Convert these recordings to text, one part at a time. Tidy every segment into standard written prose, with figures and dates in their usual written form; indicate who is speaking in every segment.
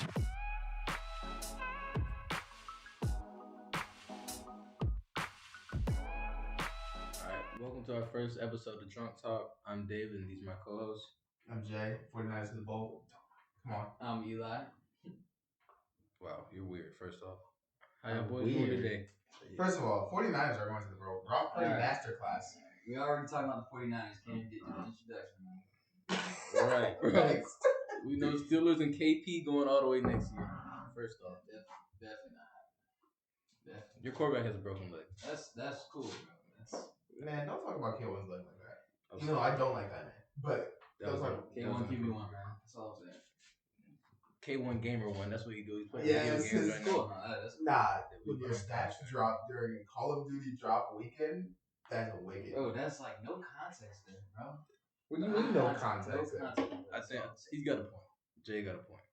Speaker 1: Alright, welcome to our first episode of Drunk Talk. I'm David and these are my co-hosts.
Speaker 2: I'm Jay, 49ers to the bowl. Come on.
Speaker 3: I'm Eli.
Speaker 1: Wow, you're weird, first off. How
Speaker 2: I'm
Speaker 1: y'all boys doing
Speaker 2: weird.
Speaker 1: today?
Speaker 2: First of all, 49ers are going to the bowl. Brock Purdy masterclass.
Speaker 3: We already talking about the 49ers. Can't get to the introduction.
Speaker 1: Right.
Speaker 2: Thanks.
Speaker 1: We know Steelers and KP going all the way next year. First off.
Speaker 3: Definitely not. Definitely.
Speaker 1: Your quarterback has a broken leg.
Speaker 3: That's cool, bro.
Speaker 2: Man, don't talk about K1's leg like that. Even though I don't like that man. But
Speaker 1: That was
Speaker 3: K1 keep me one, man. That's all I'm saying.
Speaker 1: K1 Gamer 1, that's what he do. He's playing
Speaker 2: Yeah,
Speaker 1: video games right
Speaker 3: Cool.
Speaker 1: now.
Speaker 2: Nah, when your stats drop during a Call of Duty drop weekend, that's a wicked.
Speaker 3: Bro, that's like no context there, bro.
Speaker 2: What do you mean no context?
Speaker 1: I think he's got a point. Jay got a point.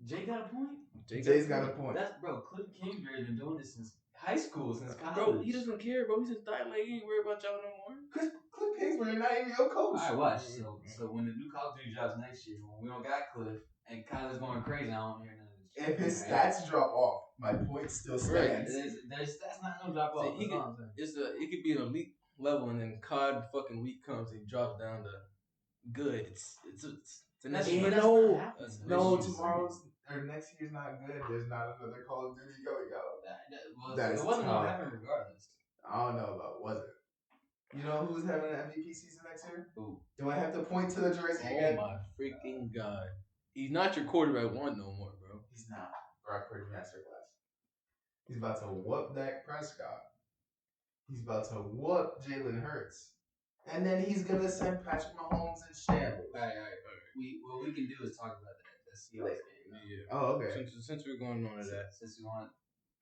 Speaker 3: Jay got a point?
Speaker 2: Jay's got a point.
Speaker 3: That's, bro, Cliff Kingsbury been doing this since high school, since college.
Speaker 1: Bro, he doesn't care, bro. He's just dying like he ain't worried about y'all no more.
Speaker 2: Cliff Kingsbury not even your coach.
Speaker 3: Alright, watch. So when the new Call of Duty drops next year, when we don't got Cliff and Kyler's going crazy, I don't hear none of this shit.
Speaker 2: If his stats drop off, my point still stands.
Speaker 3: That's not gonna drop off.
Speaker 1: See, it could be an elite level, and then COD fucking week comes and he drops down to good. It's an issue.
Speaker 2: No, tomorrow's or next year's not good. There's not another Call of Duty going out. That is
Speaker 3: it wasn't
Speaker 2: tough.
Speaker 3: gonna happen regardless.
Speaker 2: I don't know about was it. You know who's having an MVP season next year?
Speaker 3: Who?
Speaker 2: Do I have to point to the jersey
Speaker 1: Oh
Speaker 2: again?
Speaker 1: my freaking god! He's not your quarterback one no more, bro.
Speaker 2: He's not. Brock Purdy masterclass. He's about to whoop Dak Prescott. He's about to whoop Jalen Hurts. And then he's gonna send Patrick Mahomes in shambles.
Speaker 3: All right. What we can do is talk about the Seahawks game.
Speaker 1: Yeah.
Speaker 2: Oh, okay.
Speaker 1: Since we're going on to that,
Speaker 3: Since we want,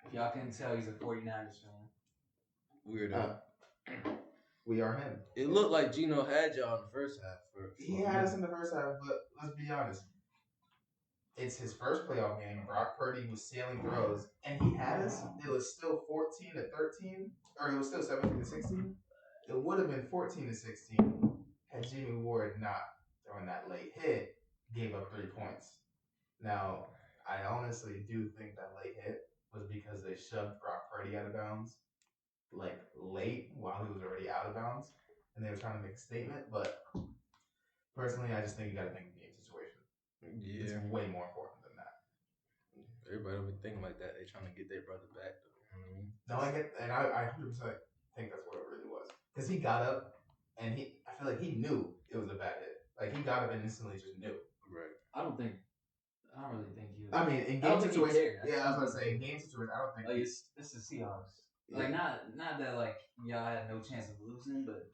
Speaker 3: if y'all can tell, he's a 49ers fan.
Speaker 1: weirdo.
Speaker 2: We are him.
Speaker 1: It looked like Gino had y'all in the first half.
Speaker 2: He had us in the first half, but let's be honest. It's his first playoff game. Brock Purdy was sailing throws, and he had us. It was still 14-13, or it was still 17-16. It would have been 14-16 had Jimmy Ward not throwing that late hit, gave up 3 points. Now, I honestly do think that late hit was because they shoved Brock Purdy out of bounds, like late while he was already out of bounds, and they were trying to make a statement. But personally, I just think you got to think of the game situation.
Speaker 1: Yeah,
Speaker 2: It's way more important than that.
Speaker 1: everybody will be thinking like that. They trying to get their brother back, though. You know what I mean?
Speaker 2: No, I get, and I 100% think that's what it really was. Because he got up, and I feel like he knew it was a bad hit. Like, he got up and instantly just knew.
Speaker 1: Right.
Speaker 3: I don't really think he was.
Speaker 2: I mean, in game situation, yeah, I was gonna say in game situation, I don't think
Speaker 3: like it's the Seahawks.
Speaker 2: Yeah.
Speaker 3: Like not that like y'all had no chance of losing, but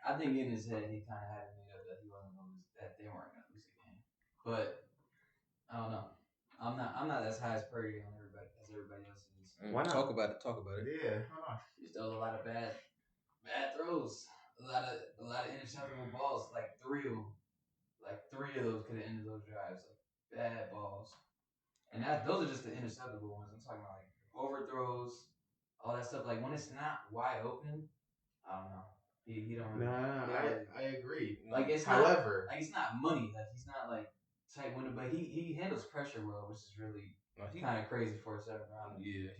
Speaker 3: I think in his head he kind of had it made up that he wasn't gonna lose, that they weren't gonna lose the game. But I don't know. I'm not as high as Purdy on everybody else is.
Speaker 1: Why not? Talk about it.
Speaker 2: Yeah.
Speaker 3: He throws a lot of bad throws. A lot of interceptable balls. Like three of those could have ended those drives. Like bad balls. And those are just the interceptable ones. I'm talking about like overthrows, all that stuff. Like when it's not wide open, I don't know. He don't.
Speaker 2: No, I agree.
Speaker 3: Like it's
Speaker 2: however,
Speaker 3: not, like it's not money. Like he's not like tight window, but he handles pressure well, which is really kind of crazy for a 7th rounder.
Speaker 1: Yeah,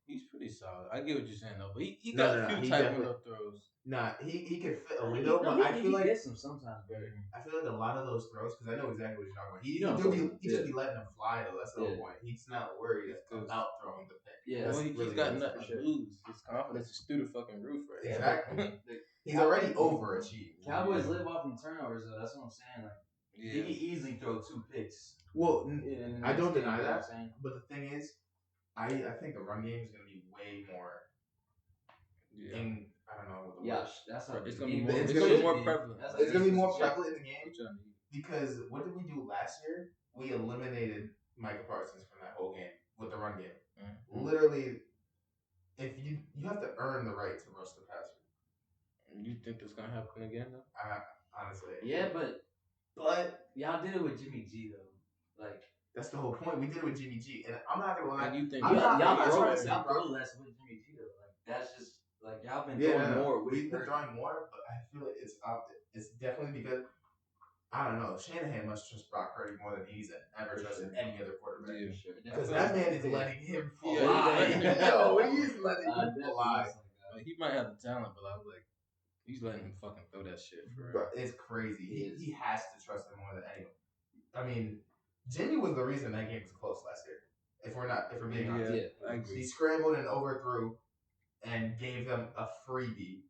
Speaker 1: he's pretty solid. I get what you're saying though, but he got a few tight window throws.
Speaker 2: Nah, he can fit a window, but I feel like
Speaker 3: he gets them sometimes better.
Speaker 2: I feel like a lot of those throws, because I know exactly what you're talking about. He should be letting them fly though. That's the whole point. He's not worried about throwing the pick.
Speaker 3: Yeah,
Speaker 1: well, he's got nothing to lose. His confidence is through the fucking roof right now.
Speaker 2: Exactly. He's already overachieved.
Speaker 3: Cowboys live off from turnovers though. That's what I'm saying. Like he can easily throw 2 picks.
Speaker 2: Well, I don't deny that. But the thing is, I think the run game is going to be way more.
Speaker 1: Yeah.
Speaker 2: I don't know what the
Speaker 3: word.
Speaker 1: That's
Speaker 3: right.
Speaker 1: It's going to be more prevalent.
Speaker 2: It's going to be more prevalent in the game
Speaker 1: Which
Speaker 2: because what did we do last year? We eliminated Micah Parsons from that whole game with the run game.
Speaker 1: Mm-hmm.
Speaker 2: Literally, if you have to earn the right to rush the passer.
Speaker 1: You think that's going to happen again though?
Speaker 2: Honestly.
Speaker 3: Yeah, but y'all did it with Jimmy G though. Like
Speaker 2: that's the whole point. We did it with Jimmy G, and I'm not gonna lie.
Speaker 1: And you think
Speaker 3: y'all throw less with Jimmy G though? Like that's just like y'all been throwing more.
Speaker 2: We've been throwing more, but I feel like it's definitely because I don't know. Shanahan must trust Brock Purdy more than he's ever trusted any other quarterback.
Speaker 1: Yeah.
Speaker 3: Sure.
Speaker 2: Because that man is letting him
Speaker 1: Yeah,
Speaker 2: fly.
Speaker 1: he's
Speaker 2: Yo, he's letting him
Speaker 3: Definitely
Speaker 2: fly.
Speaker 3: looks like that.
Speaker 1: Like, he might have the talent, but I was like, he's letting him fucking throw that shit for real.
Speaker 2: Bro, it's crazy. He has to trust him more than anyone. I mean, Jimmy was the reason that game was close last year. If we're being honest,
Speaker 3: Yeah.
Speaker 1: I
Speaker 2: he
Speaker 1: agree.
Speaker 2: scrambled and overthrew, and gave them a freebie.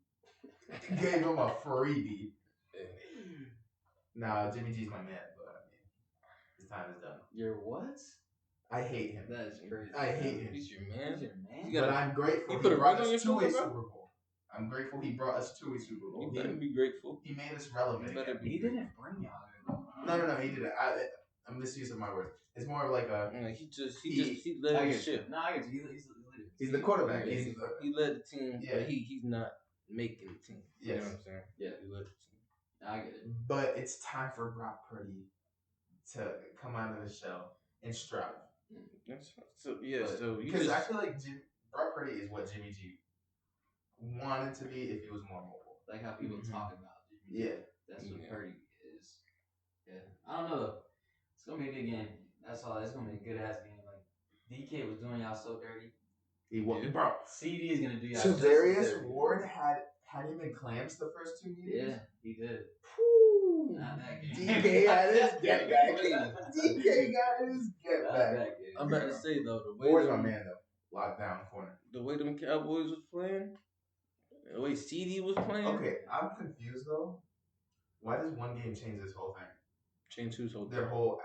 Speaker 2: Gave him a freebie. Nah, Jimmy G's my man, but I mean, his time is done.
Speaker 3: You're what?
Speaker 2: I hate him.
Speaker 3: That is crazy.
Speaker 2: I hate him.
Speaker 1: He's your
Speaker 3: He's
Speaker 1: man.
Speaker 3: your man.
Speaker 1: You
Speaker 2: But
Speaker 1: gotta-
Speaker 2: I'm grateful
Speaker 1: you
Speaker 2: he
Speaker 1: put a
Speaker 2: brought
Speaker 1: ring on your
Speaker 2: us to a
Speaker 1: finger, bro?
Speaker 2: Super Bowl. I'm grateful he brought us to a Super Bowl.
Speaker 1: You better be grateful.
Speaker 2: He made us relevant.
Speaker 1: You better
Speaker 2: again.
Speaker 1: be
Speaker 3: He didn't bring y'all there.
Speaker 2: No, he didn't. I'm misusing my words. It's more of like a
Speaker 1: Like, he led
Speaker 3: I
Speaker 1: the
Speaker 3: get you.
Speaker 1: ship.
Speaker 3: No, I get you.
Speaker 2: he's the quarterback.
Speaker 1: Yeah,
Speaker 2: He's the,
Speaker 1: he led the team,
Speaker 2: Yeah.
Speaker 1: but he's not making the team. You know
Speaker 2: Yes.
Speaker 1: what I'm saying?
Speaker 3: Yeah.
Speaker 1: He led the team.
Speaker 3: I get it.
Speaker 2: but it's time for Brock Purdy to come out of the shell and strive.
Speaker 1: So yeah,
Speaker 3: But-
Speaker 1: so you
Speaker 2: Because
Speaker 1: just
Speaker 2: I feel like Brock Purdy is what Jimmy G wanted to be if he was more mobile.
Speaker 3: Like how people
Speaker 1: Mhm.
Speaker 3: talk about Jimmy.
Speaker 2: Yeah.
Speaker 3: That's what
Speaker 1: Yeah.
Speaker 3: Purdy is. Yeah. I don't know though. It's gonna be a good game. That's all. It's gonna be a good ass game. Like DK was doing y'all so dirty.
Speaker 2: He was,
Speaker 1: Yeah.
Speaker 2: bro.
Speaker 3: CD is gonna do y'all just as
Speaker 2: Tavarius
Speaker 3: dirty.
Speaker 2: Ward had him in clamps the first 2 games.
Speaker 3: Yeah, he did.
Speaker 2: Whew.
Speaker 3: Not that game.
Speaker 2: DK had his get back.
Speaker 1: Please.
Speaker 2: DK got his get
Speaker 3: Not
Speaker 2: back.
Speaker 3: that game.
Speaker 1: I'm about to say though, the way
Speaker 2: Ward's my
Speaker 1: them,
Speaker 2: man though. Lockdown corner.
Speaker 1: the way them Cowboys was playing, the way CD was playing,
Speaker 2: Okay, I'm confused though. Why does one game change this whole thing?
Speaker 1: change who's whole
Speaker 2: Their whole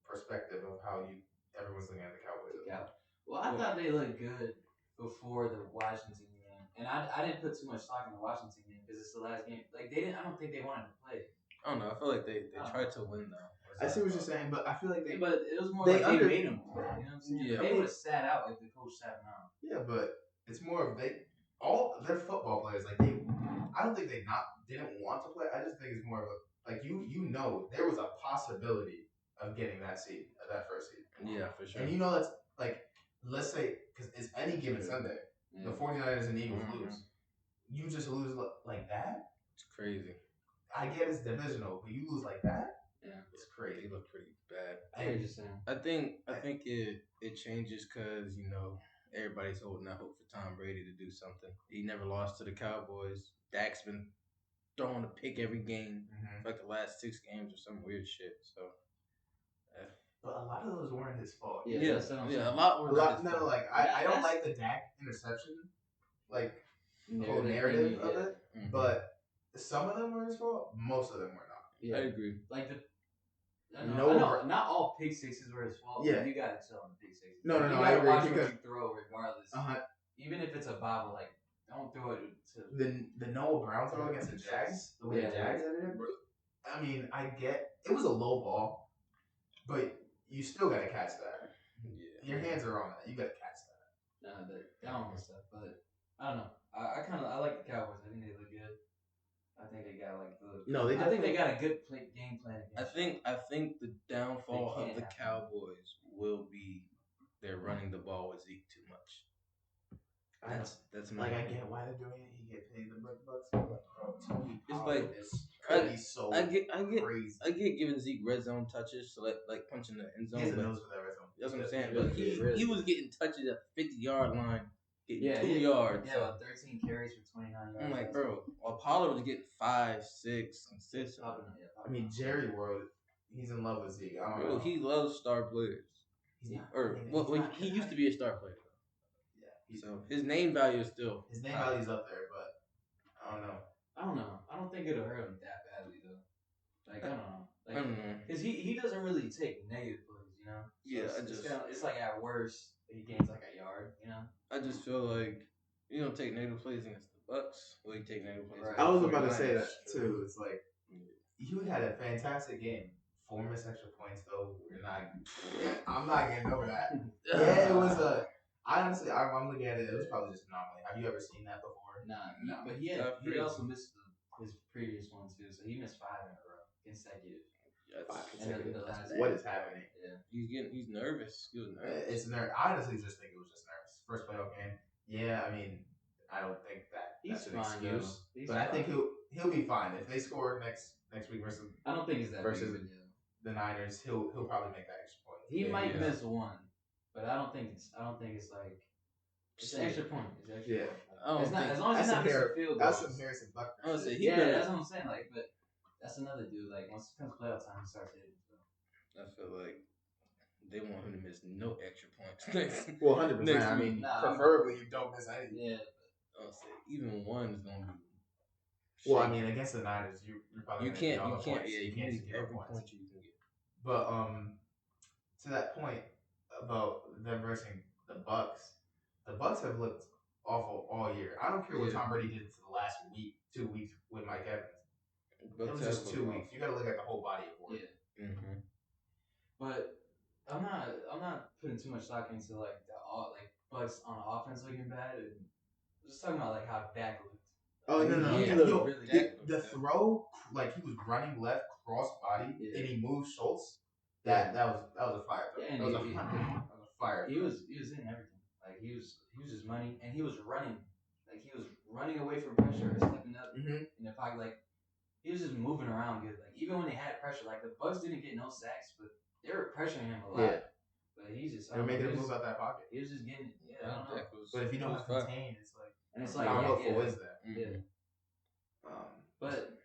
Speaker 2: perspective of how everyone's looking at the Cowboys.
Speaker 3: Yeah. Well, I thought they looked good before the Washington game, and I didn't put too much stock in the Washington game because it's the last game. Like they didn't. I don't think they wanted to play.
Speaker 1: I don't know. I feel like they
Speaker 3: Oh.
Speaker 1: tried to win though.
Speaker 2: I see what you're saying, but I feel like they.
Speaker 3: But it was more
Speaker 2: They
Speaker 3: like they
Speaker 2: under-
Speaker 3: made them play. You know what I'm saying?
Speaker 1: Yeah.
Speaker 3: They would have sat out if the coach sat them out.
Speaker 2: Yeah, but it's more of all their football players like they. I don't think they didn't want to play. I just think it's more of a like you know there was a possibility of getting that seed, that first seed,
Speaker 1: Yeah, for sure.
Speaker 2: and you know that's like let's say because it's any given Sunday, the 49ers and Eagles
Speaker 1: Mhm.
Speaker 2: lose. You just lose like that.
Speaker 1: It's crazy.
Speaker 2: I get it's divisional, but you lose like that.
Speaker 3: Yeah.
Speaker 2: It's
Speaker 1: They
Speaker 2: crazy.
Speaker 1: look pretty bad.
Speaker 3: I hear you just saying.
Speaker 1: I think it changes because everybody's holding out hope for Tom Brady to do something. He never lost to the Cowboys. Dak's been throwing a pick every game
Speaker 2: Mm-hmm.
Speaker 1: for like the last 6 games or some weird shit. So
Speaker 2: But a lot of those weren't his fault.
Speaker 3: Yeah, that's what I'm saying.
Speaker 1: a lot were
Speaker 2: A lot. No, like I don't
Speaker 3: That's-
Speaker 2: like the Dak interception, like the whole
Speaker 3: Narrative,
Speaker 2: narrative of
Speaker 3: yeah.
Speaker 2: it.
Speaker 1: Mhm.
Speaker 2: But some of them were his fault. Most of them were not.
Speaker 1: I
Speaker 3: Yeah.
Speaker 1: agree.
Speaker 3: Like the. I
Speaker 2: No,
Speaker 3: know not all pick sixes were his fault.
Speaker 2: Yeah.
Speaker 3: But you gotta chill on the pick sixes.
Speaker 2: No,
Speaker 3: You
Speaker 2: I
Speaker 3: gotta
Speaker 2: agree,
Speaker 3: watch
Speaker 2: because-
Speaker 3: what you throw regardless. Even if it's a bobble, like don't throw it to.
Speaker 2: The Noah Brown throw against the Jags, the way
Speaker 3: Yeah.
Speaker 2: the Jags ended it. I mean, I get it was a low ball, but you still gotta catch that.
Speaker 1: Yeah.
Speaker 2: Your hands are on that. You gotta catch that.
Speaker 3: That almost stuff, but I don't know. I like the Cowboys. I think they look good. I think they got like the.
Speaker 2: No, they
Speaker 3: I think
Speaker 2: definitely.
Speaker 3: they got a good game plan.
Speaker 1: I think the downfall
Speaker 3: They
Speaker 1: of
Speaker 3: can't
Speaker 1: the
Speaker 3: have it.
Speaker 1: Cowboys will be they're running the ball with Zeke too much. That's my
Speaker 2: Like I
Speaker 1: opinion.
Speaker 2: get why they're doing it. He get paid the bucks. But like, bro, Tony
Speaker 1: It's
Speaker 2: Pollard
Speaker 1: like-
Speaker 2: is
Speaker 1: I-
Speaker 2: pretty so
Speaker 1: I get
Speaker 2: crazy.
Speaker 1: I get giving Zeke red zone touches, so like punching the end
Speaker 2: He has
Speaker 1: zone.
Speaker 2: a
Speaker 1: But
Speaker 2: nose for that red zone.
Speaker 1: that's what I'm
Speaker 2: He
Speaker 1: saying.
Speaker 2: does.
Speaker 1: But he was getting touches at the 50-yard line, getting
Speaker 3: Yeah,
Speaker 1: 2
Speaker 3: yeah.
Speaker 1: yards.
Speaker 3: Yeah, 13 carries for 29 yards.
Speaker 1: I'm like, bro, while Pollard was getting 5, 6 consistent.
Speaker 2: I mean, Jerry World, he's in love with Zeke. I don't
Speaker 1: Bro,
Speaker 2: know.
Speaker 1: he loves star players.
Speaker 2: He's not,
Speaker 1: Or
Speaker 2: I mean,
Speaker 1: well,
Speaker 2: he's not-
Speaker 1: he used to be a star player.
Speaker 2: Yeah,
Speaker 1: So his name value is still
Speaker 2: his name
Speaker 1: high.
Speaker 2: value's up there, but I don't know.
Speaker 3: I don't know. I don't think it'll hurt him that badly though. Like I don't know.
Speaker 1: I
Speaker 3: Like
Speaker 1: don't know.
Speaker 3: because he doesn't really take negative plays, you know. So
Speaker 1: Yeah,
Speaker 3: it's,
Speaker 1: I
Speaker 3: it's,
Speaker 1: just-
Speaker 3: kinda, it's like at worst he gains like a yard, you know.
Speaker 1: I just feel like you don't take negative plays against the Bucks, or you take negative plays.
Speaker 3: Right.
Speaker 1: against
Speaker 2: I was
Speaker 1: the
Speaker 2: about to
Speaker 1: 49ers.
Speaker 2: say that too. It's like you had a fantastic game. 4 missed extra points though. I'm not getting over that. Yeah, it was a. I honestly, I'm looking at it. It was probably just an anomaly. Have you ever seen that before?
Speaker 3: Nah, but he
Speaker 1: Crazy.
Speaker 3: also missed his previous one too, so he missed 5 in a row consecutive.
Speaker 1: That's-
Speaker 3: And then the last
Speaker 2: What is happening?
Speaker 3: Yeah.
Speaker 1: he's nervous. He was nervous.
Speaker 2: It's nerve. I honestly just think it was just nerves. First playoff game. Yeah, I mean, I don't think that
Speaker 3: He's
Speaker 2: that's an
Speaker 3: fine,
Speaker 2: excuse.
Speaker 3: though. He's
Speaker 2: But I think
Speaker 3: fine.
Speaker 2: he'll be fine if they score next week versus
Speaker 3: I don't think it's that
Speaker 2: Versus-
Speaker 3: big of a deal.
Speaker 2: the Niners. He'll probably make that extra point.
Speaker 3: He
Speaker 1: Yeah,
Speaker 3: might
Speaker 1: yeah.
Speaker 3: miss one, but I don't think it's like it's an extra point. It's an extra
Speaker 2: Yeah.
Speaker 3: point.
Speaker 1: I don't
Speaker 3: It's not
Speaker 1: think-
Speaker 3: as long as
Speaker 2: That's
Speaker 3: he's
Speaker 2: some
Speaker 3: not missing
Speaker 2: Harrison.
Speaker 3: field
Speaker 2: That's
Speaker 3: goals.
Speaker 2: some Harrison
Speaker 1: I
Speaker 2: Butker
Speaker 1: would say
Speaker 2: shit.
Speaker 1: he
Speaker 3: Yeah,
Speaker 1: better.
Speaker 3: that's what I'm saying. Like, but that's another dude. Like once it comes playoff time, he starts hitting. So.
Speaker 1: I feel like they want him to miss no extra points.
Speaker 2: Well, 100%.
Speaker 1: Next
Speaker 2: I
Speaker 1: week.
Speaker 2: mean,
Speaker 3: Nah,
Speaker 2: preferably you don't miss anything.
Speaker 3: Yeah,
Speaker 1: I'll say even one is gonna be.
Speaker 2: Well, I
Speaker 1: shaky.
Speaker 2: mean, against the Niners, you're probably
Speaker 1: you
Speaker 2: gonna get
Speaker 1: can't.
Speaker 2: all
Speaker 1: You
Speaker 2: the
Speaker 1: can't.
Speaker 2: points.
Speaker 1: Yeah, you
Speaker 2: can't
Speaker 1: need
Speaker 2: just give up
Speaker 1: every
Speaker 2: points.
Speaker 1: point you can get.
Speaker 2: But to that point about them versus the Bucks have looked awful all year. I don't care what
Speaker 1: Yeah.
Speaker 2: Tom Brady did for the last week, 2 weeks with Mike Evans. It
Speaker 1: Bucks
Speaker 2: was
Speaker 1: have
Speaker 2: just 2
Speaker 1: looked
Speaker 2: weeks. You got to look at the whole body of work.
Speaker 3: yeah.
Speaker 1: Mm-hmm.
Speaker 3: But I'm not putting too much stock into like the Bucks on offense looking bad. And I'm just talking about like how Dak looked.
Speaker 2: Oh no!
Speaker 1: Yeah,
Speaker 2: Yo,
Speaker 1: really
Speaker 2: the throw, like he was running left cross body,
Speaker 3: Yeah.
Speaker 2: and he moved Schultz. That was a fire throw.
Speaker 3: Yeah, and
Speaker 2: that was a
Speaker 3: he-
Speaker 2: fire.
Speaker 3: He was hitting everything. Like he was just money, and he was running. Like he was running away from pressure, stepping up
Speaker 2: Mm-hmm.
Speaker 3: in the pocket. Like he was just moving around good. Like even when they had pressure, like the Bucks didn't get no sacks, but they were pressuring him a lot.
Speaker 2: Yeah.
Speaker 3: But he just
Speaker 2: They were making
Speaker 3: he
Speaker 2: him
Speaker 3: was,
Speaker 2: move out that pocket.
Speaker 3: he was just getting I don't know.
Speaker 2: But if you don't have contain, it's like
Speaker 3: And it's like
Speaker 2: how
Speaker 3: yeah,
Speaker 2: helpful
Speaker 3: yeah.
Speaker 2: is that?
Speaker 3: Yeah. But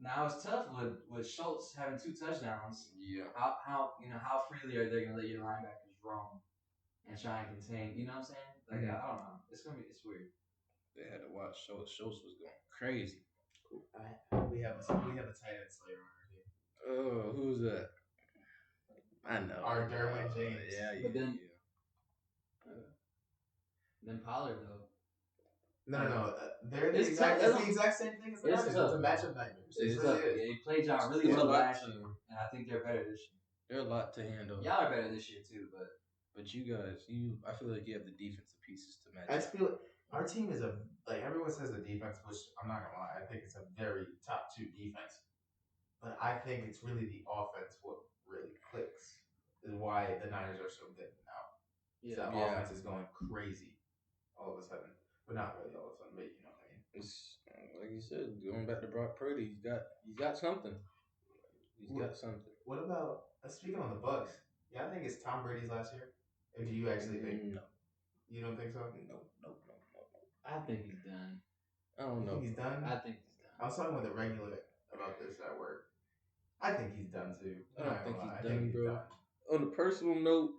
Speaker 3: now it's tough with Schultz having 2 touchdowns.
Speaker 1: Yeah.
Speaker 3: How how freely are they gonna let your linebackers roam and try and contain? You know what I'm saying? Like
Speaker 2: Mhm.
Speaker 3: I don't know. It's weird.
Speaker 1: They had to watch Schultz. Schultz was going crazy.
Speaker 2: We have a tight end slayer on our team.
Speaker 1: Oh, who's that? I know.
Speaker 2: Our Derwin James.
Speaker 1: Yeah, yeah.
Speaker 3: But then-
Speaker 1: yeah.
Speaker 3: Then Pollard though.
Speaker 2: No. They're the
Speaker 3: It's
Speaker 2: exact.
Speaker 3: tough.
Speaker 2: It's the exact same thing as the
Speaker 3: It's
Speaker 2: Niners.
Speaker 3: tough.
Speaker 2: It's a matchup nightmare. It
Speaker 3: It's
Speaker 2: really
Speaker 3: tough.
Speaker 2: is.
Speaker 3: Yeah, he played John really
Speaker 1: It's a
Speaker 3: well
Speaker 1: lot
Speaker 3: last
Speaker 1: to-
Speaker 3: year, and I think they're better this year.
Speaker 1: There's a lot to handle.
Speaker 3: Y'all are better this year too, but
Speaker 1: But you guys, I feel like you have the defensive pieces to match.
Speaker 2: I
Speaker 1: up.
Speaker 2: just feel like our team is like everyone says the defense, which I'm not gonna lie, I think it's a very top 2 defense. But I think it's really the offense what really clicks is why the Niners are so good now. The
Speaker 1: Yeah.
Speaker 2: offense is going crazy all of a sudden, but not really all of a sudden. But you know what I mean.
Speaker 1: It's like you said, going back to Brock Purdy, he's got something. He's got something.
Speaker 2: What about speaking on the Bucks? Yeah, I think it's Tom Brady's last year. Or do you actually think?
Speaker 1: No,
Speaker 2: You don't think so?
Speaker 1: no.
Speaker 3: I think he's done.
Speaker 1: I don't
Speaker 2: You
Speaker 1: know.
Speaker 2: think he's done?
Speaker 3: I think he's done.
Speaker 2: I was talking with a regular about this at work. I think he's done too.
Speaker 1: I
Speaker 2: I'm
Speaker 1: don't
Speaker 2: not
Speaker 1: think
Speaker 2: gonna
Speaker 1: he's
Speaker 2: lie. I
Speaker 1: done,
Speaker 2: think
Speaker 1: bro.
Speaker 2: done.
Speaker 1: On a personal note,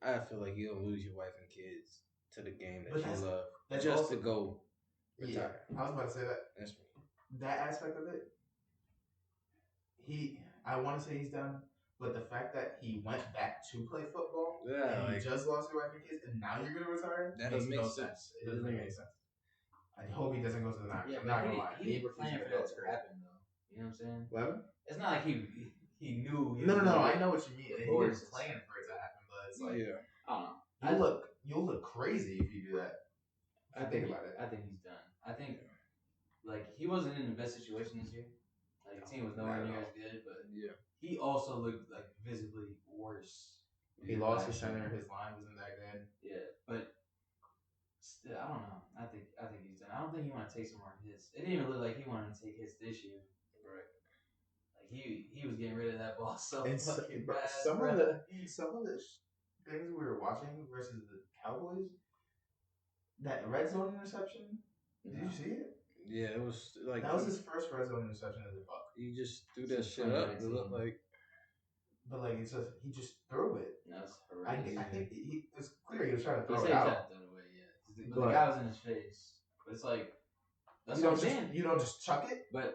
Speaker 1: I feel like you'll lose your wife and kids to the game that
Speaker 2: But
Speaker 1: you
Speaker 2: that's-
Speaker 1: love
Speaker 2: That's
Speaker 1: just
Speaker 2: also,
Speaker 1: to go
Speaker 2: yeah.
Speaker 1: retire.
Speaker 2: I was about to say that.
Speaker 1: That's me.
Speaker 2: That aspect of it, I want to say he's done, but the fact that he went back to play football
Speaker 1: Yeah,
Speaker 2: and he
Speaker 1: like,
Speaker 2: just lost your wife and kids, and now you're gonna retire,
Speaker 1: That
Speaker 2: makes
Speaker 1: doesn't
Speaker 2: no
Speaker 1: make
Speaker 2: sense.
Speaker 1: sense.
Speaker 2: It doesn't make sense. I hope he doesn't go to the Niners.
Speaker 3: Yeah,
Speaker 2: I'm not
Speaker 3: but
Speaker 2: gonna lie.
Speaker 3: he didn't
Speaker 2: Abrams
Speaker 3: plan
Speaker 2: is
Speaker 3: for
Speaker 2: gonna
Speaker 3: that
Speaker 2: go
Speaker 3: to happen though. You know what I'm saying?
Speaker 2: What?
Speaker 3: It's not like he knew. He
Speaker 2: No.
Speaker 3: was gonna
Speaker 2: I
Speaker 3: get
Speaker 2: know what you mean. He
Speaker 3: divorced.
Speaker 2: was planning for it to happen, but it's like
Speaker 1: Yeah.
Speaker 3: I don't know.
Speaker 2: you'll look crazy if you do that.
Speaker 3: I
Speaker 2: think about it.
Speaker 3: I think he's done. I think like he wasn't in the best situation this year. Like the team was nowhere
Speaker 2: Not at
Speaker 3: near
Speaker 2: all.
Speaker 3: as good, but
Speaker 1: Yeah.
Speaker 3: he also looked like visibly worse.
Speaker 2: He lost his center. His line wasn't that good.
Speaker 3: Yeah, but still, I don't know. I think he's done. I don't think he want to take some more hits. It didn't even look like he wanted to take hits this year.
Speaker 1: Right.
Speaker 3: Like he was getting rid of that ball so
Speaker 2: And
Speaker 3: fucking
Speaker 2: bro,
Speaker 3: fast.
Speaker 2: some
Speaker 3: bro.
Speaker 2: of the things we were watching versus the Cowboys, that red zone interception. Did you see it?
Speaker 1: Yeah, it was like
Speaker 2: That was his first red zone interception as a Buck.
Speaker 1: he just threw that
Speaker 3: Since
Speaker 1: shit up. It
Speaker 3: 2019.
Speaker 1: looked like
Speaker 2: But like it's just he just threw it.
Speaker 3: That's
Speaker 2: I
Speaker 3: horrendous.
Speaker 2: think it was clear he was trying to
Speaker 3: He
Speaker 2: throw
Speaker 3: said
Speaker 2: it
Speaker 3: he
Speaker 2: out.
Speaker 3: tried to throw it away, yeah. 'Cause the
Speaker 2: But-
Speaker 3: guy was in his face. But it's like that's
Speaker 2: You
Speaker 3: what I'm
Speaker 2: don't
Speaker 3: saying.
Speaker 2: you don't just chuck it.
Speaker 3: But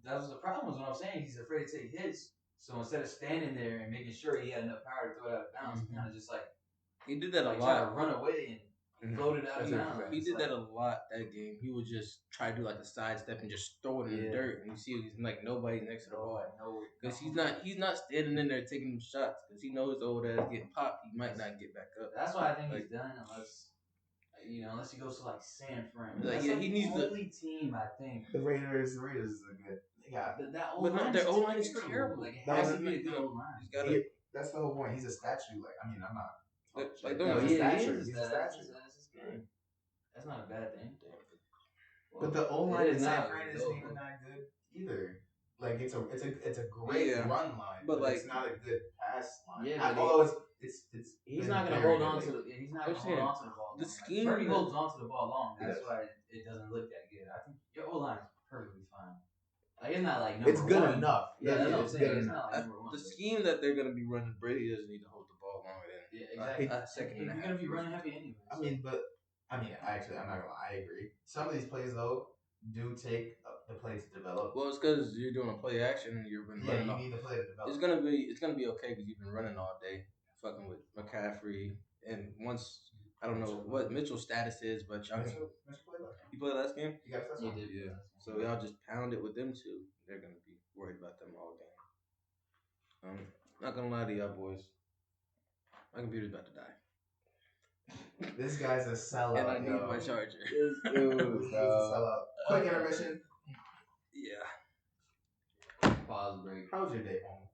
Speaker 3: that was the problem. Was what I'm saying. He's afraid to take hits. So instead of standing there and making sure he had enough power to throw it out of bounds, he kind of just like
Speaker 1: he did that a
Speaker 3: try to
Speaker 1: lot.
Speaker 3: run away and
Speaker 1: Mhm.
Speaker 3: float it out of
Speaker 1: He,
Speaker 3: bounds.
Speaker 1: he
Speaker 3: It's
Speaker 1: did
Speaker 3: like,
Speaker 1: that a lot that game. He would just try to do like a sidestep and just throw it in the
Speaker 3: Yeah.
Speaker 1: dirt, and you see he's like nobody next to the ball
Speaker 3: nowhere.
Speaker 1: because he's not standing in there taking them shots because he knows the old ass getting popped. He might not get back up.
Speaker 3: That's why I think
Speaker 1: Like-
Speaker 3: he's done unless unless he goes to like San Fran.
Speaker 1: Like,
Speaker 3: That's
Speaker 1: yeah,
Speaker 3: like
Speaker 1: he
Speaker 3: the
Speaker 1: needs to-
Speaker 3: only team I think.
Speaker 2: The Raiders are good. They got
Speaker 3: That
Speaker 1: But no, their O-line is
Speaker 3: terrible.
Speaker 1: terrible.
Speaker 3: Like it
Speaker 2: That
Speaker 3: has
Speaker 2: was
Speaker 3: to be a
Speaker 1: like,
Speaker 3: good
Speaker 1: no.
Speaker 3: O-line.
Speaker 1: He's got to.
Speaker 2: that's the whole point. He's a statue. Like I'm not.
Speaker 1: Like, don't
Speaker 2: No,
Speaker 1: get
Speaker 2: he's
Speaker 1: me-
Speaker 2: a statue.
Speaker 3: He's
Speaker 2: He's
Speaker 3: a
Speaker 2: a
Speaker 3: statue.
Speaker 2: statue.
Speaker 3: That's his game. That's not a bad thing.
Speaker 2: But the O
Speaker 3: It
Speaker 2: line
Speaker 3: is
Speaker 2: in San
Speaker 3: not
Speaker 2: Fran
Speaker 3: really
Speaker 2: isn't
Speaker 3: dope,
Speaker 2: even
Speaker 3: though.
Speaker 2: that good either. Like it's a great
Speaker 1: Yeah,
Speaker 2: run line,
Speaker 1: but,
Speaker 2: but it's
Speaker 1: like-
Speaker 2: not a good pass line.
Speaker 3: Yeah, but
Speaker 2: Although it's
Speaker 3: he's
Speaker 2: been
Speaker 3: not gonna
Speaker 2: very
Speaker 3: hold
Speaker 2: good
Speaker 3: on
Speaker 2: lately.
Speaker 3: to the. He's not
Speaker 1: I'm
Speaker 3: gonna
Speaker 1: saying,
Speaker 3: hold on to the ball.
Speaker 1: the
Speaker 3: long.
Speaker 1: scheme
Speaker 3: Purdy
Speaker 1: that-
Speaker 3: holds on to the ball long.
Speaker 2: He
Speaker 3: That's
Speaker 2: does.
Speaker 3: why it doesn't look that good. I think your O line is perfectly fine. Like it's not like
Speaker 2: It's
Speaker 3: number
Speaker 2: good
Speaker 3: one.
Speaker 2: enough.
Speaker 3: Yeah, that's what I'm
Speaker 2: it's
Speaker 3: saying.
Speaker 2: good
Speaker 3: It's
Speaker 2: enough.
Speaker 3: not like number one.
Speaker 1: The
Speaker 3: but-
Speaker 1: scheme that they're gonna be running, Brady doesn't need to hold the ball longer than
Speaker 3: Yeah, exactly.
Speaker 1: a second and a
Speaker 3: You're
Speaker 1: half.
Speaker 3: gonna be running heavy anyway.
Speaker 2: I mean, actually, I'm not gonna lie. I agree. Some of these plays though do take the play to develop.
Speaker 1: Well, it's because you're doing a play action and you've been
Speaker 2: Yeah,
Speaker 1: running
Speaker 2: you
Speaker 1: all.
Speaker 2: need the play to develop.
Speaker 1: It's gonna be okay because you've been running all day, fucking with McCaffrey, and once I don't know what Mitchell's status is, but y'all
Speaker 2: Mitchell played last game.
Speaker 1: you play last game.
Speaker 2: You got a touchdown.
Speaker 3: He did.
Speaker 1: Yeah. So y'all just pound it with them two. They're gonna be worried about them all game. Not gonna lie to y'all boys. My computer's about to die.
Speaker 2: This guy's a sellout.
Speaker 1: And I need
Speaker 2: yo.
Speaker 1: my charger.
Speaker 2: This dude's a sellout. Quick intermission.
Speaker 1: Yeah.
Speaker 3: Pause break.
Speaker 2: How was your day, home?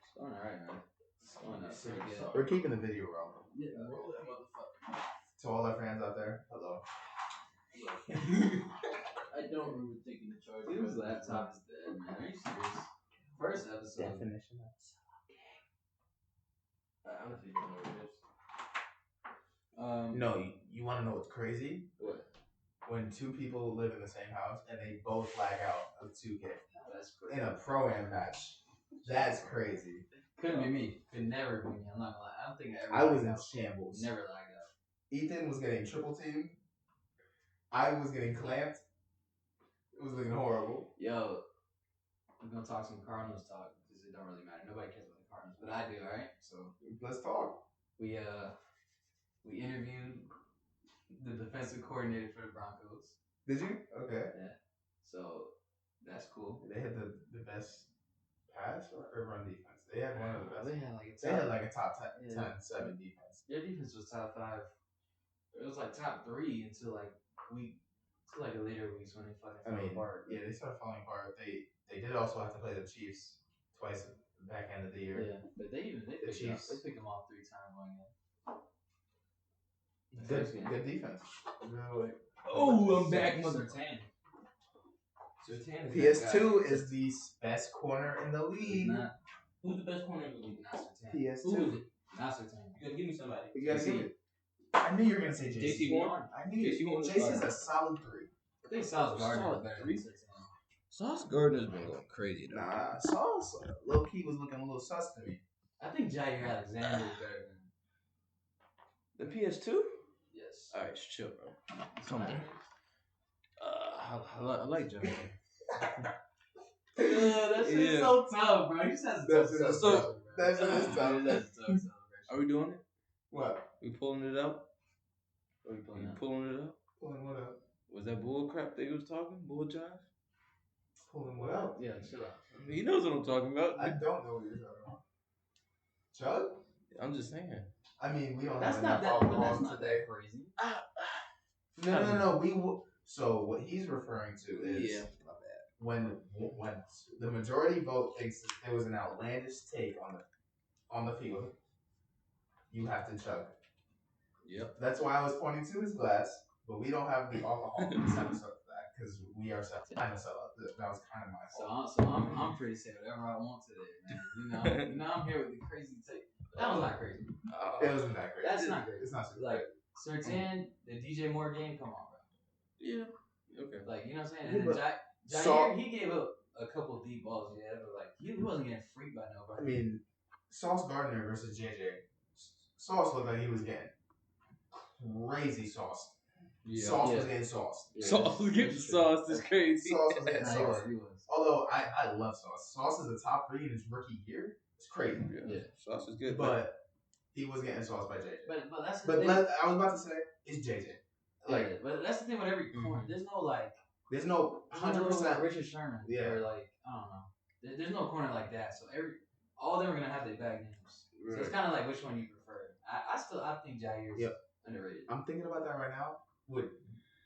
Speaker 3: It's going alright, man. It's going up pretty good.
Speaker 2: We're keeping the video rolling.
Speaker 3: Yeah, roll that motherfucker.
Speaker 2: To all our fans out there, hello.
Speaker 3: I don't remember taking the charger. Dude's laptop is dead, man. Are you serious? First episode.
Speaker 2: Definition of
Speaker 1: I honestly don't know what it is.
Speaker 2: No, you want to know what's crazy?
Speaker 3: What?
Speaker 2: When two people live in the same house and they both lag out of 2K
Speaker 3: Oh, that's crazy.
Speaker 2: in a pro-am match. That's crazy.
Speaker 3: Couldn't be me. Could never be me. I'm not gonna lie. I don't think I ever.
Speaker 2: I was
Speaker 3: lagged
Speaker 2: in
Speaker 3: out.
Speaker 2: shambles.
Speaker 3: Never lagged out.
Speaker 2: Ethan was getting triple teamed. I was getting clamped. It was looking horrible.
Speaker 3: Yo, I'm gonna talk some Cardinals talk because it don't really matter. Nobody cares about the Cardinals, but I do. All right. So
Speaker 2: Let's talk.
Speaker 3: we interviewed the defensive coordinator for the Broncos.
Speaker 2: Did you? Okay.
Speaker 3: So that's cool.
Speaker 2: They had the best pass or run defense. They had one of the best.
Speaker 3: They had like a
Speaker 2: They had like a top 10,
Speaker 3: Yeah.
Speaker 2: 7 defense.
Speaker 3: Their defense was top 5. It was like top 3 until like the later weeks when they fucking
Speaker 2: I
Speaker 3: fell
Speaker 2: mean,
Speaker 3: apart.
Speaker 2: yeah, they started falling apart. They did also have to play the Chiefs twice at the back end of the year.
Speaker 3: Yeah, but they picked
Speaker 2: Chiefs.
Speaker 3: they picked them off 3 times one game.
Speaker 2: Good defense. Really.
Speaker 3: Oh, I'm back, Sertan. Sertan is that guy.
Speaker 2: PS2 is the best corner in the
Speaker 3: He's
Speaker 2: league.
Speaker 3: not. Who's the best corner in the league? Not Sertan.
Speaker 2: PS2.
Speaker 3: Who is it? Not Sertan. You gotta give me somebody.
Speaker 2: You gotta
Speaker 3: JC.
Speaker 2: give it. I knew you were gonna say JC.
Speaker 3: JC Warren.
Speaker 2: I knew
Speaker 3: JC Warren was
Speaker 2: JC's
Speaker 3: fire.
Speaker 2: a solid 3.
Speaker 3: I think Sauce Gardner
Speaker 1: Solid
Speaker 3: is better
Speaker 1: three.
Speaker 3: than Sertan.
Speaker 1: Sauce Gardner's been going crazy though.
Speaker 2: Nah, Sauce low key was looking a little sus to me.
Speaker 3: I think Jair Alexander is better than.
Speaker 1: The PS2?
Speaker 3: Yes.
Speaker 1: Alright, chill, bro. Come on. I like John.
Speaker 3: That shit is
Speaker 1: Yeah.
Speaker 3: so tough, bro. You just have to
Speaker 2: That's
Speaker 3: tough
Speaker 2: it.
Speaker 3: celebration, bro.
Speaker 2: That's it. It's tough.
Speaker 3: That's a tough celebration.
Speaker 1: Are we doing it?
Speaker 2: What?
Speaker 1: We pulling it out?
Speaker 3: What are you pulling
Speaker 1: We
Speaker 3: out?
Speaker 1: pulling it out?
Speaker 2: Pulling what up?
Speaker 1: Was that bull crap that he was talking? Bull jive?
Speaker 2: Pulling what up?
Speaker 3: Yeah, chill out.
Speaker 1: He knows what I'm talking about.
Speaker 2: I don't know what you're talking about. Chug?
Speaker 1: I'm just saying.
Speaker 2: I mean, we don't
Speaker 3: That's
Speaker 2: have
Speaker 3: not
Speaker 2: enough
Speaker 3: that. But
Speaker 2: alcohol
Speaker 3: that's not
Speaker 2: today.
Speaker 3: that crazy.
Speaker 2: No. So what he's referring to is when the majority vote thinks that there was an outlandish take on the field, you have to chug.
Speaker 1: Yep.
Speaker 2: That's why I was pointing to his glass, but we don't have the alcohol in this episode for that because we are kind of sellout. That was kind of my fault.
Speaker 3: So I'm free to say whatever I want today, man. You know I'm here with the crazy take. That was not crazy.
Speaker 2: It wasn't that great.
Speaker 3: That's not crazy.
Speaker 2: It's not super
Speaker 3: Like
Speaker 2: great.
Speaker 3: Sertan, the DJ Moore game. Come on, bro.
Speaker 1: Yeah. Okay.
Speaker 3: Like you know what I'm saying.
Speaker 2: Yeah,
Speaker 3: And then
Speaker 2: but
Speaker 3: Jair, he gave up a couple deep balls, yeah, but like he wasn't getting freaked by
Speaker 2: I
Speaker 3: nobody.
Speaker 2: mean, Sauce Gardner versus JJ. Sauce looked like he was getting crazy sauce.
Speaker 1: Yeah.
Speaker 2: Sauce was
Speaker 3: Yeah.
Speaker 2: getting sauce.
Speaker 3: Yeah,
Speaker 1: Sauce,
Speaker 3: that's
Speaker 1: get the
Speaker 3: true.
Speaker 1: sauce. That's crazy.
Speaker 2: Sauce was getting
Speaker 3: Nah,
Speaker 2: sauce.
Speaker 3: he was.
Speaker 2: Although I love Sauce. Sauce is the top 3 in his rookie year. It's crazy.
Speaker 3: Yeah.
Speaker 1: Sauce is good.
Speaker 2: But he was getting sauce by JJ.
Speaker 3: But that's the
Speaker 2: But
Speaker 3: thing.
Speaker 2: I was about to say, it's JJ. Like,
Speaker 3: Yeah, but that's the thing with every corner. There's no like
Speaker 2: there's no
Speaker 3: there's no
Speaker 2: 100%.
Speaker 3: like Richard Sherman.
Speaker 2: Yeah.
Speaker 3: Or like I don't know. There's no corner like that. So all of them are gonna have their bad games. So it's kind of like which one you prefer. I think Jair's
Speaker 2: Yep.
Speaker 3: underrated.
Speaker 2: I'm thinking about that right now.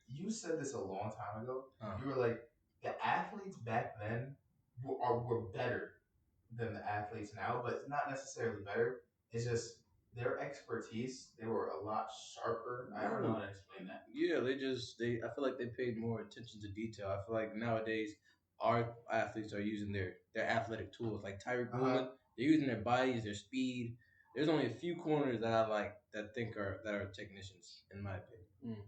Speaker 2: You said this a long time ago. You were like, the athletes back then were better than the athletes now, but not necessarily better. It's just their expertise. They were a lot sharper. I don't know how to explain that.
Speaker 1: Yeah, I feel like they paid more attention to detail. I feel like nowadays our athletes are using their athletic tools. Like Tyreek Woolen, they're using their bodies, their speed. There's only a few corners that I like that are technicians, in my opinion.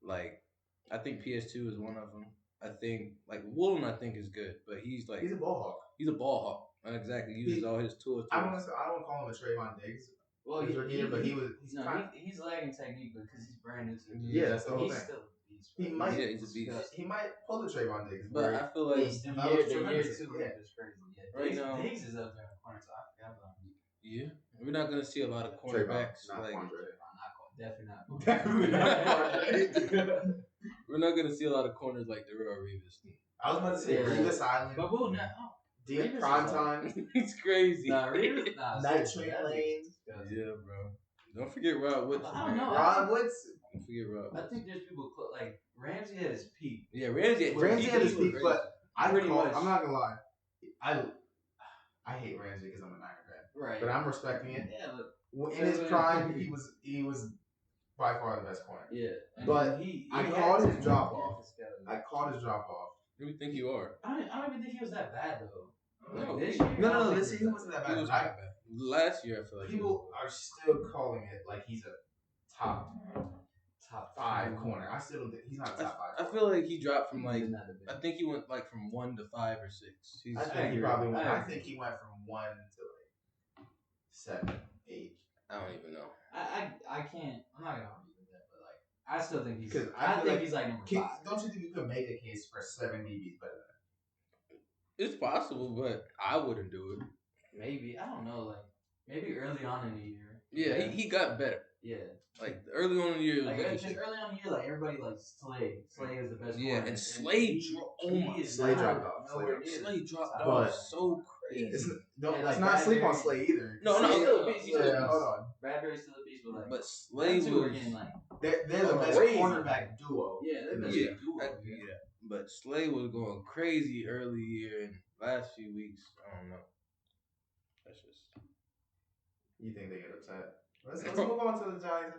Speaker 1: Like I think PS2 is one of them. I think like Woolen, I think is good, but he's
Speaker 2: He's a ball hawk.
Speaker 1: He's a ball hawk. Exactly, he uses all his tools.
Speaker 2: I don't call him a Trayvon Diggs.
Speaker 3: Well,
Speaker 2: he's
Speaker 3: he's lagging technique because he's brand new to the game.
Speaker 2: Yeah, that's the whole
Speaker 3: he's
Speaker 2: thing.
Speaker 3: Still a beast.
Speaker 1: He's a beast.
Speaker 2: He might pull the Trayvon Diggs,
Speaker 1: but I feel like
Speaker 3: the year two is crazy. Yeah,
Speaker 1: right now
Speaker 3: Diggs is up there in the corner, so I forgot about him.
Speaker 1: Yeah, we're not gonna see a lot of cornerbacks.
Speaker 3: Definitely not.
Speaker 1: We're not gonna see a lot of corners like Darrell Revis.
Speaker 2: I was about to say Revis Island.
Speaker 3: But we'll not.
Speaker 2: Prime time.
Speaker 1: It's crazy.
Speaker 3: Revis,
Speaker 2: Night Train Lane.
Speaker 1: Yeah, bro. Don't forget Rod Woodson.
Speaker 3: I don't know.
Speaker 2: Rod Woodson.
Speaker 1: Don't forget Rod Woodson.
Speaker 3: I think there's people like Ramsey at his peak.
Speaker 1: Yeah, Ramsey
Speaker 2: at his peak, but I'm not gonna lie. I hate Ramsey because I'm a Niner fan.
Speaker 3: Right.
Speaker 2: But I'm respecting it.
Speaker 3: Yeah,
Speaker 2: but in his prime, he was by far the best corner.
Speaker 3: Yeah.
Speaker 2: But I called his drop off. Who
Speaker 1: do you think you are?
Speaker 3: I don't even think he was that bad though.
Speaker 1: No,
Speaker 3: this year.
Speaker 2: No. This year he wasn't that bad.
Speaker 1: He was bad. Last year, I feel like
Speaker 2: people are still calling it like he's a top 5 corner. I still don't think he's not a top 5.
Speaker 1: I feel like he dropped from I think he went like from 1 to 5 or 6.
Speaker 2: I think he probably went. I think he went from 1 to like 7, 8.
Speaker 1: I don't even know.
Speaker 3: I can't. I'm not gonna argue with that, but like I still think he's.
Speaker 2: I think
Speaker 3: he's like number 5.
Speaker 2: Don't you think you could make a case for 7 DBs better than that?
Speaker 1: It's possible, but I wouldn't do it.
Speaker 3: Maybe I don't know. Like maybe early on in the year.
Speaker 1: Yeah, he got better.
Speaker 3: Yeah.
Speaker 1: Like early on in the year,
Speaker 3: like early on in the year, like everybody like Slay. Slay is the best.
Speaker 1: Yeah,
Speaker 3: corner.
Speaker 1: and Slay,
Speaker 2: Slay dropped off.
Speaker 1: Slay dropped off so crazy.
Speaker 2: Let's not sleep on Slay either.
Speaker 1: No,
Speaker 3: he's still a beast.
Speaker 2: Hold on.
Speaker 3: Bradbury's still a beast,
Speaker 1: but Slay was
Speaker 2: getting like they're the best cornerback duo.
Speaker 3: Yeah, they're the best duo.
Speaker 1: Yeah, but Slay was going crazy early year and last few weeks. I don't know. That's just.
Speaker 2: You think they get upset? Let's move on to the Giants.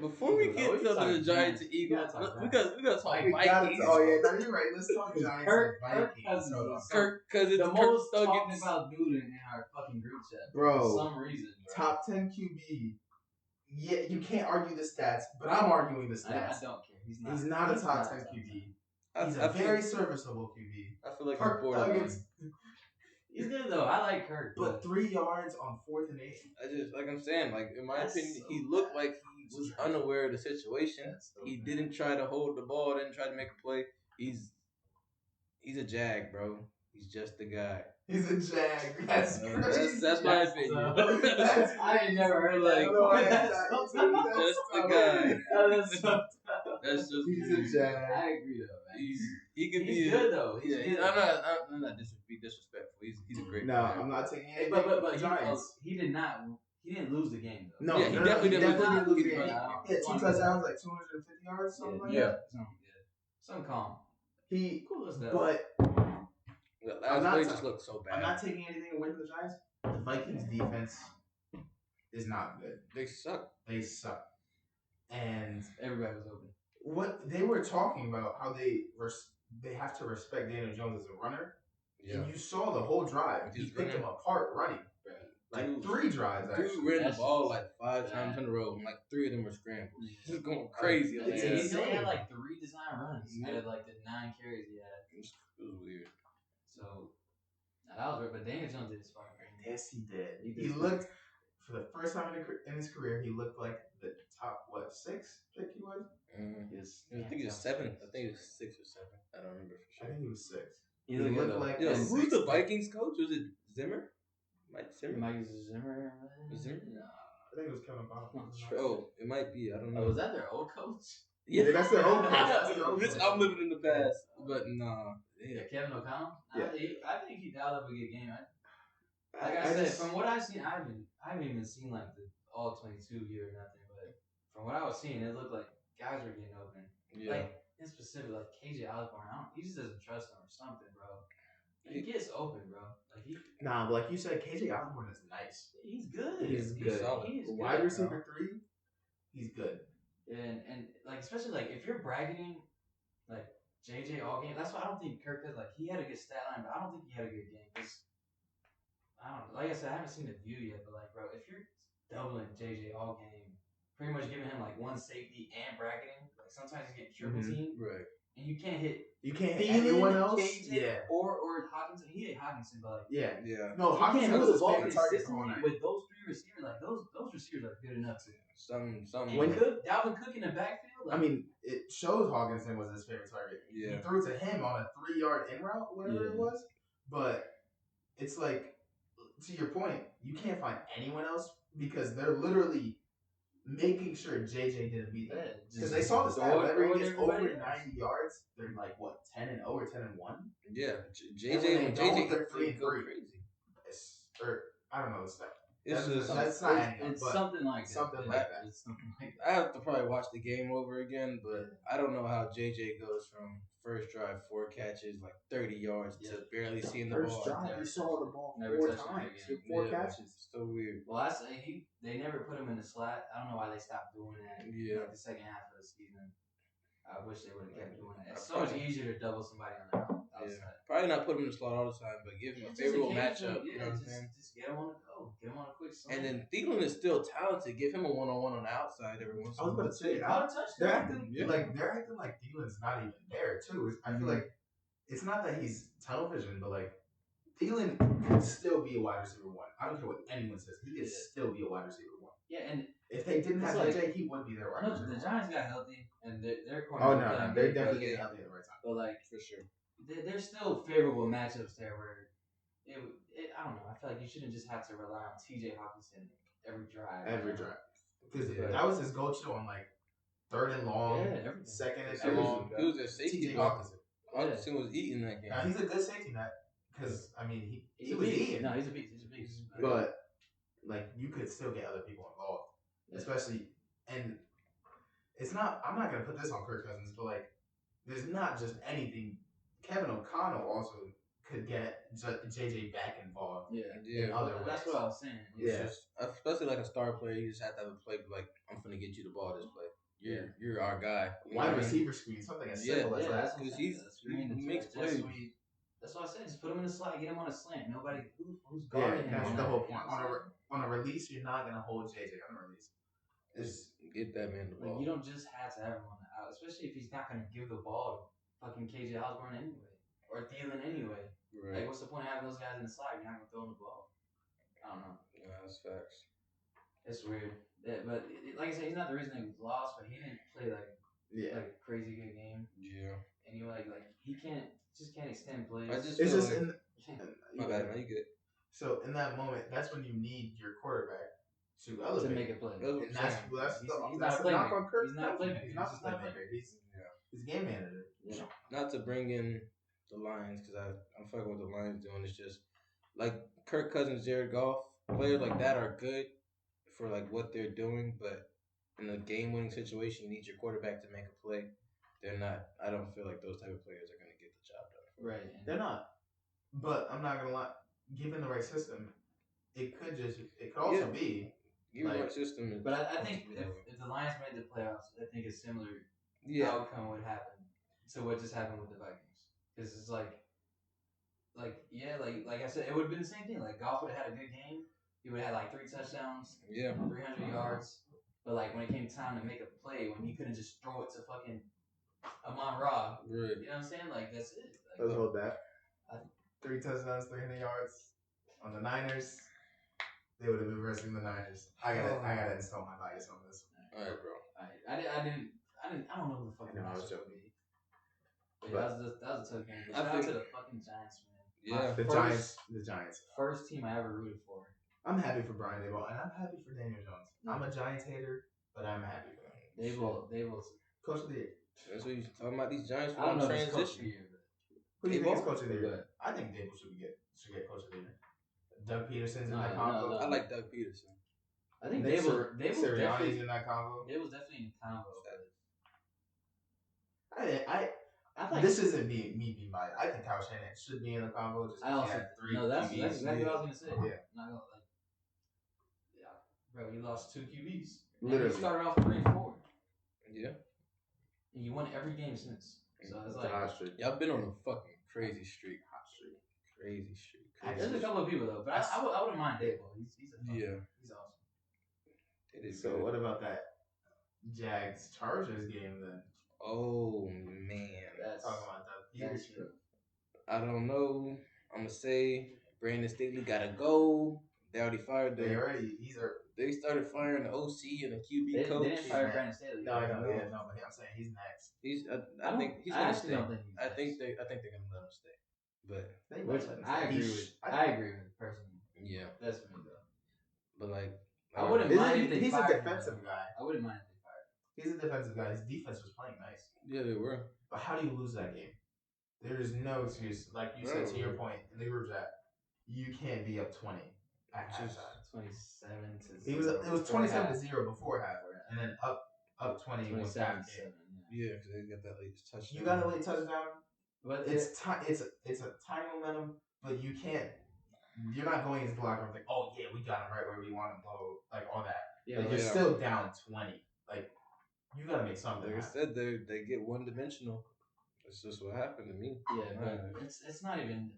Speaker 1: Before we get to the Giants and Eagles, we gotta talk Vikings.
Speaker 2: Oh yeah, no, you're right. Let's talk Giants and Vikings.
Speaker 1: Kirk Cousins,
Speaker 3: the most talked about dude in our fucking group chat,
Speaker 2: bro.
Speaker 3: For some reason, bro.
Speaker 2: Top 10 QB. Yeah, you can't argue the stats, but I'm arguing the stats.
Speaker 3: I don't care. He's
Speaker 2: not a top 10 QB. He's a very serviceable QB.
Speaker 1: I feel like
Speaker 2: Kirk Cousins.
Speaker 3: He's good though. I like Kirk.
Speaker 2: But 3 yards on 4th and 8.
Speaker 1: I just like I'm saying, like in my opinion, he looked like he was unaware of the situation. He didn't try to hold the ball, didn't try to make a play. He's a jag, bro. He's just the guy.
Speaker 2: He's a jag. That's crazy.
Speaker 1: That's my opinion.
Speaker 3: I ain't never heard like
Speaker 1: that's just the guy. That's just
Speaker 2: he's a jag.
Speaker 3: I agree though, man.
Speaker 1: He's
Speaker 3: good though. He's good.
Speaker 1: I'm not disrespectful. He's a great player.
Speaker 2: I'm not taking anything.
Speaker 3: But Giants. He didn't lose the game though.
Speaker 2: No, he definitely didn't lose the game. Yeah, 2 touchdowns, like 250 yards, something like that.
Speaker 3: Some calm.
Speaker 2: Cool as that. But
Speaker 1: last play just looked so bad.
Speaker 2: I'm not taking anything away from the Giants. The Vikings defense is not good.
Speaker 1: They suck.
Speaker 3: And everybody was open.
Speaker 2: What they were talking about, how they have to respect Daniel Jones as a runner. Yeah. And you saw the whole drive. He picked them apart running. Like 3 drives, actually.
Speaker 1: Dude ran the ball like 5 times in a row, and like 3 of them were scrambles. Just going crazy.
Speaker 3: He had like 3 design runs out of like the 9 carries he had.
Speaker 1: It was weird.
Speaker 3: So, that was weird. But Daniel Jones did his fucking great.
Speaker 2: Yes, he did. He looked, for the first time in his career, he looked like the top, 6 pick he was?
Speaker 1: I think he was 7. I think he was 6 or 7. I don't remember for sure.
Speaker 2: I think he was 6.
Speaker 3: He looked
Speaker 1: like who's the Vikings coach? Was it Zimmer? Mike Zimmer?
Speaker 3: Zimmer?
Speaker 2: No. I think it was Kevin Boston.
Speaker 1: Oh, it might be. I don't know.
Speaker 3: Oh, was that their old coach?
Speaker 2: Yeah, that's their old coach.
Speaker 1: I'm living in the past, but nah.
Speaker 3: Yeah, Kevin O'Connell.
Speaker 2: Yeah.
Speaker 3: I think he dialed up a good game. Like I said, from what I've seen, I haven't even seen like the all 22 year or nothing, but from what I was seeing, it looked like guys were getting open.
Speaker 1: Yeah.
Speaker 3: Like in specific, like KJ Osborne, he just doesn't trust him or something, bro. He gets open, bro.
Speaker 2: But like you said, KJ Osborne is nice.
Speaker 3: He's good.
Speaker 2: He's good.
Speaker 3: He's
Speaker 2: wide receiver 3, he's good.
Speaker 3: And like especially like if you're bracketing like JJ all game. That's why I don't think Kirk Cousins like he had a good stat line, but I don't think he had a good game. Cause I don't know. Like I said, I haven't seen the view yet, but like, bro, if you're doubling JJ all game, pretty much giving him like one safety and bracketing, like sometimes he's getting triple team,
Speaker 1: Right.
Speaker 3: and you can't hit.
Speaker 2: You can't hit
Speaker 3: Thielen,
Speaker 2: anyone else.
Speaker 3: KJ, or Hawkinson. He hit Hawkinson, but like,
Speaker 1: Yeah.
Speaker 2: No,
Speaker 3: he can't
Speaker 2: Hawkinson
Speaker 3: move
Speaker 2: was
Speaker 3: the
Speaker 2: his
Speaker 3: ball
Speaker 2: favorite target the whole
Speaker 3: consistently
Speaker 2: night.
Speaker 3: with those three receivers. Like those receivers are good enough to.
Speaker 1: Something.
Speaker 2: When-
Speaker 3: Dalvin Cook in the backfield. Like,
Speaker 2: I mean, it shows Hawkinson was his favorite target.
Speaker 1: Yeah.
Speaker 2: He threw to him on a 3-yard in route, whatever it
Speaker 1: Yeah.
Speaker 2: was. But it's like, to your point, you can't find anyone else because they're literally making sure JJ didn't beat them. Because they saw the stat. Whenever he gets over 90 yards, they're like, what, 10-0 or 10-1?
Speaker 1: Yeah.
Speaker 2: And
Speaker 1: JJ
Speaker 2: when
Speaker 1: when
Speaker 2: they
Speaker 1: JJ
Speaker 2: don't, they're
Speaker 1: hit,
Speaker 2: 3
Speaker 1: they
Speaker 2: and
Speaker 1: go
Speaker 2: 3.
Speaker 1: crazy.
Speaker 2: Or, I don't know the stat.
Speaker 1: It's just
Speaker 2: That's not adding up,
Speaker 3: it's
Speaker 2: but
Speaker 3: something like
Speaker 2: something
Speaker 3: that.
Speaker 2: like that.
Speaker 3: It's something like
Speaker 1: I have to probably watch the game over again, but I don't know how JJ goes from first drive 4 catches, like 30 yards to barely seeing the ball.
Speaker 2: you saw the ball
Speaker 3: Never
Speaker 2: 4
Speaker 3: touched it
Speaker 2: times.
Speaker 3: again.
Speaker 2: 4
Speaker 1: Yeah.
Speaker 2: catches.
Speaker 1: So weird.
Speaker 3: Well, I say they never put him in the slot. I don't know why they stopped doing that.
Speaker 1: Yeah.
Speaker 3: Like the second half of the season. I wish they would have kept doing that. It's so much easier to double somebody on the outside.
Speaker 1: Probably not put him in the slot all the time, but give him a favorable matchup. You know what I'm saying?
Speaker 3: Just get him on the go. Get him on a quick slant.
Speaker 1: And then Thielen is still talented. Give him a one-on-one on the outside every once
Speaker 2: I
Speaker 1: in a
Speaker 2: was
Speaker 1: while.
Speaker 2: about to say,
Speaker 3: Caught a touchdown.
Speaker 2: they're acting
Speaker 1: Yeah.
Speaker 2: they're acting like Thielen's not even there too. I feel like it's not that he's tunnel vision, but like Thielen could still be a wide receiver 1. I don't care what anyone says. He could still be a wide receiver 1.
Speaker 3: Yeah, and
Speaker 2: If they didn't
Speaker 3: It's
Speaker 2: have
Speaker 3: like-
Speaker 2: JJ, he would be their wide
Speaker 3: no,
Speaker 2: receiver
Speaker 3: the
Speaker 2: 1.
Speaker 3: Giants got healthy, and their corner.
Speaker 2: Oh no, they're definitely getting healthy at the right time.
Speaker 3: But like,
Speaker 1: For sure.
Speaker 3: there's still favorable matchups there where I don't know. I feel like you shouldn't just have to rely on T.J. Hawkinson every drive.
Speaker 2: Every drive. Because
Speaker 3: Right.
Speaker 2: that was his go-to on like 3rd and long,
Speaker 3: Yeah, everything.
Speaker 2: 2nd and
Speaker 1: He was,
Speaker 2: long.
Speaker 1: he was their safety
Speaker 2: T.J.
Speaker 1: ball.
Speaker 2: Hawkinson.
Speaker 1: Hawkinson was eating that game.
Speaker 2: Now he's a good safety net because I mean he
Speaker 3: He's
Speaker 2: was
Speaker 3: a beast.
Speaker 2: eating.
Speaker 3: No, he's a beast. He's a beast.
Speaker 2: But like you could still get other people involved,
Speaker 3: Yeah.
Speaker 2: especially and it's not. I'm not gonna put this on Kirk Cousins, but like there's not just anything. Kevin O'Connell also could get JJ back involved
Speaker 3: Yeah.
Speaker 2: in other ways.
Speaker 3: That's what I was saying.
Speaker 2: Yeah.
Speaker 1: Just, especially like a star player, you just have to have a play like, I'm finna get you the ball this play. You're our guy. You know what I
Speaker 2: Wide
Speaker 1: mean?
Speaker 2: receiver screen, something as
Speaker 1: Yeah,
Speaker 2: simple as
Speaker 3: Yeah,
Speaker 2: that.
Speaker 3: that's what I'm
Speaker 1: Because
Speaker 3: saying.
Speaker 1: he makes plays.
Speaker 3: That's what I said. Just put him in the slot. Get him on a slant. Nobody who's
Speaker 2: Yeah,
Speaker 3: guarding him.
Speaker 2: that's
Speaker 3: on
Speaker 2: the
Speaker 3: that,
Speaker 2: whole
Speaker 3: you know
Speaker 2: point.
Speaker 3: what I'm saying?
Speaker 2: On a release, you're not gonna hold JJ on a release. It's
Speaker 1: Get that man the
Speaker 3: Like
Speaker 1: ball.
Speaker 3: you don't just have to have him on the out, especially if he's not gonna give the ball to fucking KJ Osborne anyway or Thielen anyway. Like,
Speaker 1: Right.
Speaker 3: what's the point of having those guys in the slot? You're not gonna throw him the ball. I don't know.
Speaker 1: Yeah, that's facts.
Speaker 3: It's weird. But like I said, he's not the reason they lost, but he didn't play like
Speaker 2: yeah.
Speaker 3: a crazy good game.
Speaker 1: Yeah.
Speaker 3: And you like he can't extend plays.
Speaker 1: I just
Speaker 2: It's
Speaker 1: feel
Speaker 2: just
Speaker 1: like,
Speaker 2: in.
Speaker 1: my bad, man. You good?
Speaker 2: So in that moment, that's when you need your quarterback to
Speaker 3: to
Speaker 2: elevate.
Speaker 3: make a play.
Speaker 1: That's what I'm
Speaker 2: And that's
Speaker 1: saying.
Speaker 2: that's
Speaker 3: He's
Speaker 2: the,
Speaker 3: not
Speaker 2: that's
Speaker 3: a
Speaker 2: the knock
Speaker 3: playmaker.
Speaker 2: on Kirk.
Speaker 3: He's not a
Speaker 2: Cousins.
Speaker 3: playmaker.
Speaker 2: He's not
Speaker 3: He's
Speaker 2: a
Speaker 3: just not a
Speaker 2: playmaker.
Speaker 1: Yeah.
Speaker 2: He's game manager.
Speaker 3: Yeah.
Speaker 1: Not to bring in the Lions, because I'm fucking with the Lions doing. It's just like Kirk Cousins, Jared Goff, players like that are good for like what they're doing, but in a game-winning situation, you need your quarterback to make a play. They're not. I don't feel like those type of players are going to get the job done.
Speaker 3: Right. And
Speaker 2: They're not. But I'm not gonna lie. Given the right system, it could also
Speaker 1: Yeah.
Speaker 2: be.
Speaker 1: Give
Speaker 2: Like-
Speaker 1: the right system. and-
Speaker 3: But I think if the Lions made the playoffs, I think a similar
Speaker 1: yeah,
Speaker 3: outcome would happen to what just happened with the Vikings. Because it's like I said, it would have been the same thing. Like Goff would have had a good game. He would have had like 3 touchdowns,
Speaker 1: yeah,
Speaker 3: 300 yards. But like when it came time to make a play, when he couldn't just throw it to fucking Amon Ra,
Speaker 1: right.
Speaker 3: you know what I'm saying? Like that's it.
Speaker 2: Let's
Speaker 3: Like,
Speaker 2: hold that.
Speaker 3: I-
Speaker 2: 3 touchdowns, 300 yards on the Niners. They would have been versing the Niners. I gotta install my bias on this.
Speaker 1: All right, bro.
Speaker 3: I don't know who the fucking
Speaker 2: I know, I was
Speaker 3: matchup would
Speaker 2: joking.
Speaker 3: be. But that was a tough game.
Speaker 1: I
Speaker 3: Shout out
Speaker 1: think-
Speaker 3: to the fucking Giants, man.
Speaker 1: Yeah,
Speaker 2: The
Speaker 3: First-
Speaker 2: Giants.
Speaker 3: First team I ever rooted for.
Speaker 2: I'm happy for Brian Daboll, and I'm happy for Daniel Jones. I'm a Giants hater, but I'm happy for him.
Speaker 3: They will.
Speaker 2: Coach of the year.
Speaker 1: that's what you're talking about. These Giants
Speaker 3: I don't
Speaker 1: want
Speaker 3: know if it's coach of
Speaker 1: transition.
Speaker 3: the year, but
Speaker 2: Who do you think is
Speaker 1: Daboll?
Speaker 2: coach of the year?
Speaker 3: But-
Speaker 2: I think Daboll should get coach of the year. Doug Peterson's in
Speaker 3: No,
Speaker 2: that
Speaker 3: no,
Speaker 2: combo.
Speaker 3: no.
Speaker 1: I like Doug Peterson.
Speaker 3: I think
Speaker 2: Nick
Speaker 3: Dable
Speaker 2: Sirianni's
Speaker 3: definitely
Speaker 2: in that combo.
Speaker 3: Dable's definitely in the combo.
Speaker 2: I
Speaker 3: think
Speaker 2: this isn't me being biased. I think Kyle Shanahan should be in the combo just
Speaker 3: I
Speaker 2: because
Speaker 3: also
Speaker 2: he had 3
Speaker 3: no. That's
Speaker 2: QBs.
Speaker 3: exactly what I was gonna say.
Speaker 2: Yeah.
Speaker 3: Not gonna bro. He lost 2 QBs. And
Speaker 2: Literally.
Speaker 3: he started off 3-4.
Speaker 1: Yeah,
Speaker 3: and you won every game since. So it's
Speaker 4: It's a
Speaker 3: like
Speaker 4: hot streak.
Speaker 1: Y'all been on a fucking crazy streak.
Speaker 2: Hot streak.
Speaker 1: Crazy streak.
Speaker 3: there's a couple of people though, but I wouldn't mind Dayball. He's a fun,
Speaker 1: Yeah.
Speaker 3: he's awesome.
Speaker 1: It is
Speaker 2: So
Speaker 1: good.
Speaker 2: what about that Jags Chargers game then?
Speaker 1: Oh man.
Speaker 3: That's
Speaker 2: Talking about that
Speaker 3: that's
Speaker 2: Peterson.
Speaker 3: true.
Speaker 1: I don't know. I'm gonna say Brandon Staley gotta go. They already fired They started firing the OC and the QB
Speaker 3: They
Speaker 1: coach.
Speaker 3: didn't fire Brandon Staley.
Speaker 2: No, I know, yeah, no, but I'm saying he's next.
Speaker 1: I think he's
Speaker 3: I
Speaker 1: gonna
Speaker 3: actually
Speaker 1: stay.
Speaker 3: don't think he's
Speaker 1: I think
Speaker 3: next.
Speaker 1: they're gonna let him stay. But
Speaker 2: They
Speaker 3: Which
Speaker 2: might let him
Speaker 3: I
Speaker 2: stay.
Speaker 3: agree with. I agree with personally.
Speaker 1: yeah,
Speaker 3: That's me though.
Speaker 1: but like
Speaker 3: I wouldn't mind if they
Speaker 2: He's a
Speaker 3: fired him,
Speaker 2: defensive
Speaker 3: though.
Speaker 2: guy.
Speaker 3: I wouldn't mind if they fired him.
Speaker 2: He's a defensive guy. His defense was playing nice.
Speaker 1: Yeah, they were.
Speaker 2: But how do you lose that game? There is no excuse. Like you said to your point in the group chat, you can't be up 20 at
Speaker 1: Just-
Speaker 2: halftime.
Speaker 3: 27 to 0.
Speaker 2: It was 27-0 before half, and then up 20 was
Speaker 3: 27
Speaker 2: half
Speaker 3: to
Speaker 2: game.
Speaker 3: 7. Yeah.
Speaker 1: Yeah, because they got that latest touchdown.
Speaker 2: You got a late touchdown.
Speaker 3: But
Speaker 2: It's a tiny momentum, but you can't. You're not going into the locker room like, oh yeah, we got him right where we want him, blow like all that.
Speaker 3: yeah,
Speaker 2: Like
Speaker 3: but
Speaker 2: you're
Speaker 1: yeah.
Speaker 2: still down 20. Like you gotta make something.
Speaker 1: Like I
Speaker 2: happen.
Speaker 1: said, they get one dimensional. That's just what happened to me.
Speaker 3: yeah, but it's not even.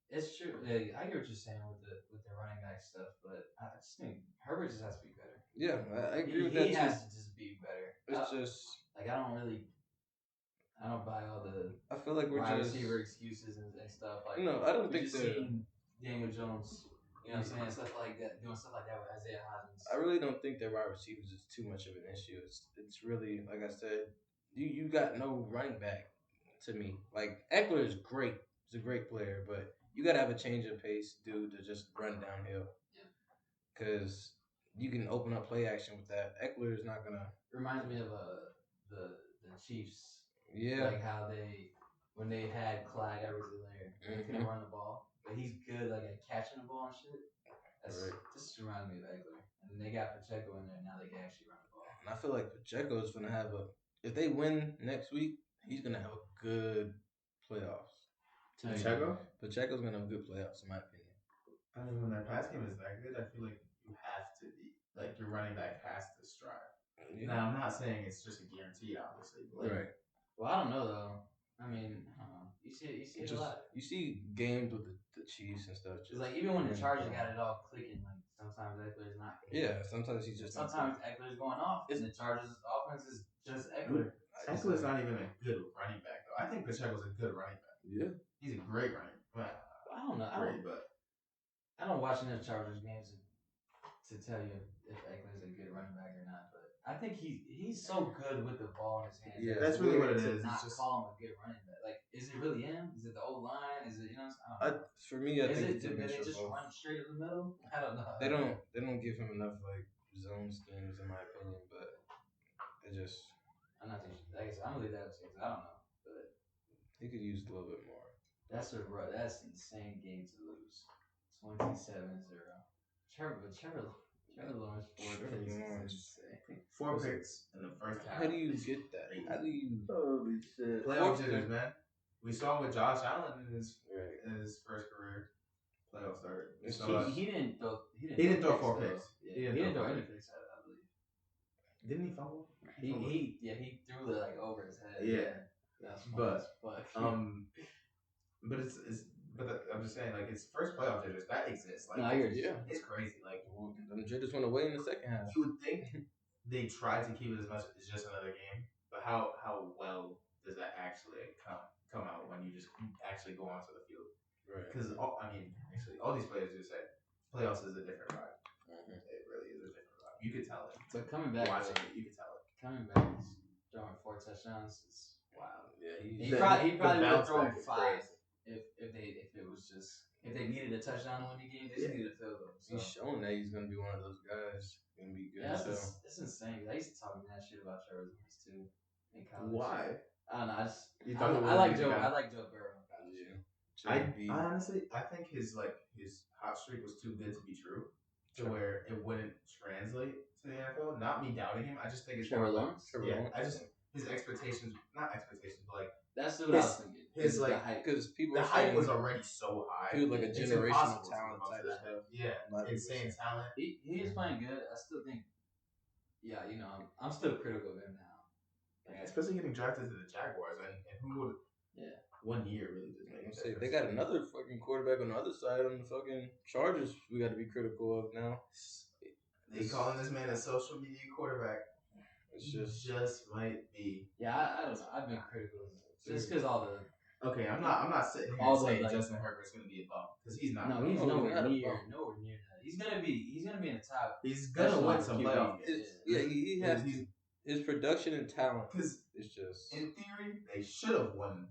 Speaker 3: It's true. Yeah, I get what you're saying with the running back stuff, but I just think Herbert just has to be better.
Speaker 1: Yeah, I agree with
Speaker 3: He
Speaker 1: that
Speaker 3: has
Speaker 1: too.
Speaker 3: to just be better.
Speaker 1: It's just
Speaker 3: Like I don't buy all the
Speaker 1: I feel like we're
Speaker 3: wide
Speaker 1: just
Speaker 3: receiver excuses and stuff like.
Speaker 1: No, I don't
Speaker 3: we
Speaker 1: think
Speaker 3: just
Speaker 1: they're-
Speaker 3: seen Daniel Jones. You know what I'm saying? Stuff like that, doing stuff like that with Isaiah Hodgins.
Speaker 1: I really don't think that wide receivers is too much of an issue. It's really like I said, you got no running back to me. Like Eckler is great. He's a great player, but you gotta have a change of pace, dude, to just run downhill.
Speaker 3: Yeah.
Speaker 1: Cause you can open up play action with that. Eckler is not gonna.
Speaker 3: Reminds me of the Chiefs.
Speaker 1: Yeah.
Speaker 3: Like how when they had Clyde Edwards-Helaire, they couldn't run the ball, but he's good like at catching the ball and shit.
Speaker 1: Right.
Speaker 3: This just reminds me of Eckler. And then they got Pacheco in there. Now they can actually run the ball.
Speaker 1: And I feel like Pacheco is gonna have if they win next week, he's gonna have a good playoffs.
Speaker 2: Pacheco?
Speaker 1: Pacheco's gonna have good playoffs, in my opinion.
Speaker 2: I mean, when their pass game is that good, I feel like you have to be like your running back has to strive.
Speaker 1: Yeah.
Speaker 2: Now, I'm not saying it's just a guarantee, obviously. But like,
Speaker 1: Right.
Speaker 3: Well, I don't know though. I mean, I don't know. You see it a lot.
Speaker 1: You see games with the Chiefs and stuff.
Speaker 3: It's like even when the Chargers got it all clicking, like sometimes Eckler's not.
Speaker 1: Yeah, sometimes he's just not
Speaker 3: Sometimes Eckler's going off, and the Chargers' offense is just Eckler.
Speaker 2: Eckler's not even a good running back, though. I think Pacheco's a good running back.
Speaker 1: Yeah.
Speaker 2: He's a great running back.
Speaker 3: I don't know.
Speaker 2: Great, but
Speaker 3: I don't watch enough Chargers games to tell you if Eckler's a good running back or not. But I think he's so good with the ball in his hands.
Speaker 1: Yeah,
Speaker 2: that's really what it
Speaker 3: to
Speaker 2: is.
Speaker 3: Not
Speaker 2: It's just
Speaker 3: call him a good running back. Like, is it really him? Is it the old line? Is it
Speaker 1: For me, I
Speaker 3: is
Speaker 1: think
Speaker 3: it?
Speaker 1: it's a
Speaker 3: Do they
Speaker 1: mixture of
Speaker 3: just
Speaker 1: both.
Speaker 3: run straight in the middle? I don't know.
Speaker 1: They don't give him enough like zone schemes, in my opinion. But it just
Speaker 3: I'm not too sure. Like I said, I'm gonna leave that up to you 'cause I don't know. But
Speaker 1: he could use a little bit more.
Speaker 3: that's an insane game to lose. 27-0. Trevor Lawrence 4
Speaker 1: Trevor
Speaker 3: picks is
Speaker 1: Lawrence.
Speaker 3: insane.
Speaker 2: 4 picks in the first half.
Speaker 1: How do you get that? How do you?
Speaker 4: Holy shit.
Speaker 2: Playoff jitters, man. We saw with Josh Allen in his
Speaker 1: Right.
Speaker 2: first career playoff start. We
Speaker 1: It's
Speaker 2: saw
Speaker 3: He didn't throw. He
Speaker 2: didn't throw 4
Speaker 3: though.
Speaker 2: picks.
Speaker 3: Yeah,
Speaker 2: He
Speaker 3: he
Speaker 2: didn't
Speaker 3: didn't
Speaker 2: throw
Speaker 3: throw
Speaker 2: four
Speaker 3: any picks, I believe.
Speaker 2: Didn't he fumble?
Speaker 3: He threw it like over his head.
Speaker 2: Yeah.
Speaker 3: That's
Speaker 2: But,
Speaker 3: fuck.
Speaker 2: But I'm just saying, like, it's first playoff jitters that exists. Like,
Speaker 3: No, I hear you.
Speaker 1: Yeah.
Speaker 2: it's crazy. Like,
Speaker 1: Them jitters went away in the second half.
Speaker 2: you would think they tried to keep it as much as just another game, but how well does that actually come out when you just actually go onto the field?
Speaker 1: Right.
Speaker 2: Because actually, all these players just said playoffs is a different vibe. It really is a different vibe. You could tell it.
Speaker 3: But coming back,
Speaker 2: Watching it, you could tell it.
Speaker 3: coming back, he's throwing 4 touchdowns. It's wild.
Speaker 1: Yeah,
Speaker 3: He
Speaker 4: The-
Speaker 3: probably
Speaker 4: the
Speaker 3: would have
Speaker 4: bounce
Speaker 3: thrown
Speaker 4: back is
Speaker 3: 5
Speaker 4: crazy.
Speaker 3: if it was just if they needed a touchdown to win the game. They just needed a field goal. So.
Speaker 1: he's shown that he's gonna be one of those guys. Gonna be good.
Speaker 3: Yeah,
Speaker 1: so
Speaker 3: that's insane. 'Cause I used to talk mad shit about Trevor Lawrence too in college.
Speaker 4: Why?
Speaker 3: I don't know.
Speaker 4: You
Speaker 3: I
Speaker 4: thought it
Speaker 3: I
Speaker 4: was
Speaker 3: like
Speaker 4: a
Speaker 3: Joe.
Speaker 4: guy?
Speaker 3: I like Joe Burrow in college.
Speaker 1: yeah.
Speaker 2: I
Speaker 1: JB.
Speaker 2: honestly, I think his hot streak was too good to be true, to where it wouldn't translate to the NFL. Not me doubting him. I just think it's
Speaker 3: Trevor
Speaker 2: more like-
Speaker 3: Lawrence.
Speaker 1: Trevor
Speaker 2: Yeah,
Speaker 1: Lawrence.
Speaker 2: I just his expectations, not expectations, but like
Speaker 3: That's what I was thinking.
Speaker 2: his,
Speaker 3: The
Speaker 2: like,
Speaker 3: hype.
Speaker 1: Because people
Speaker 2: the
Speaker 1: were
Speaker 2: hype
Speaker 1: saying
Speaker 2: was already so high.
Speaker 1: he was like a
Speaker 2: It's
Speaker 1: generational
Speaker 2: impossible to
Speaker 1: talent
Speaker 2: live up
Speaker 1: type
Speaker 2: to that.
Speaker 1: stuff.
Speaker 2: Yeah,
Speaker 1: A lot of people
Speaker 2: insane
Speaker 1: say.
Speaker 2: talent.
Speaker 3: He is playing good. I still think. Yeah, I'm still critical of him now.
Speaker 2: Especially getting drafted to the Jaguars, and who would?
Speaker 3: Yeah.
Speaker 2: 1 year really just make a
Speaker 1: Say
Speaker 2: difference.
Speaker 1: they got another fucking quarterback on the other side on the fucking Chargers. We got to be critical of now.
Speaker 2: They calling this man a social media quarterback.
Speaker 1: It's
Speaker 2: just might be.
Speaker 3: Yeah, I don't know. I've been critical just because all the.
Speaker 2: Okay, I'm not sitting here
Speaker 3: All the,
Speaker 2: saying
Speaker 3: like-
Speaker 2: Justin Herbert's gonna be a bum because he's not.
Speaker 3: No,
Speaker 2: a bum.
Speaker 3: he's
Speaker 1: Oh,
Speaker 3: nowhere
Speaker 1: not a
Speaker 3: near
Speaker 1: bum.
Speaker 3: that. He's gonna be in the top.
Speaker 2: He's gonna
Speaker 3: That's
Speaker 2: win
Speaker 3: not
Speaker 2: some
Speaker 3: QB.
Speaker 2: playoff games.
Speaker 1: yeah, he has
Speaker 2: He's-
Speaker 1: to. His production and talent
Speaker 2: Because
Speaker 1: is just.
Speaker 2: in theory, they should have won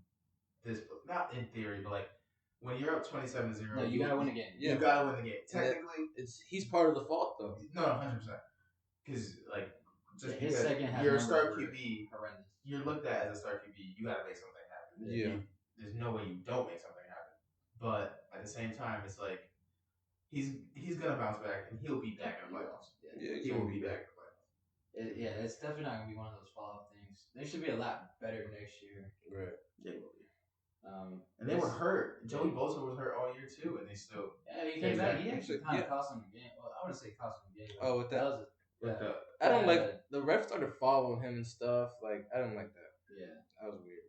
Speaker 2: this. Not in theory, but like when you're up 27-0,
Speaker 3: No, you gotta win a game.
Speaker 2: You
Speaker 1: Yeah.
Speaker 2: gotta win the game. Technically,
Speaker 1: He's part of the fault though.
Speaker 2: no, 100%. Because like just
Speaker 3: Yeah, his
Speaker 2: because
Speaker 3: second half
Speaker 2: you're a
Speaker 3: numbers
Speaker 2: star
Speaker 3: were
Speaker 2: QB,
Speaker 3: horrendous.
Speaker 2: you're looked at as a star QB. You gotta make something happen.
Speaker 1: Yeah.
Speaker 2: There's no way you don't make something happen. But at the same time, it's like he's gonna bounce back and he'll be back in the playoffs.
Speaker 1: Yeah,
Speaker 2: He will be back in the playoffs.
Speaker 3: Yeah, it's definitely not gonna be one of those fall-off things. They should be a lot better next year.
Speaker 1: Right.
Speaker 2: They will be.
Speaker 3: Um,
Speaker 2: And they were hurt. Joey Bosa was hurt all year too, and they still
Speaker 3: Yeah, he came back. He actually kind
Speaker 1: Yeah.
Speaker 3: of cost him a game. Well, I wouldn't say cost him a game.
Speaker 1: Oh, with that-
Speaker 3: was
Speaker 2: with the
Speaker 1: I don't
Speaker 3: Yeah.
Speaker 1: like the refs started following him and stuff. Like I don't like that.
Speaker 3: yeah.
Speaker 1: That was weird.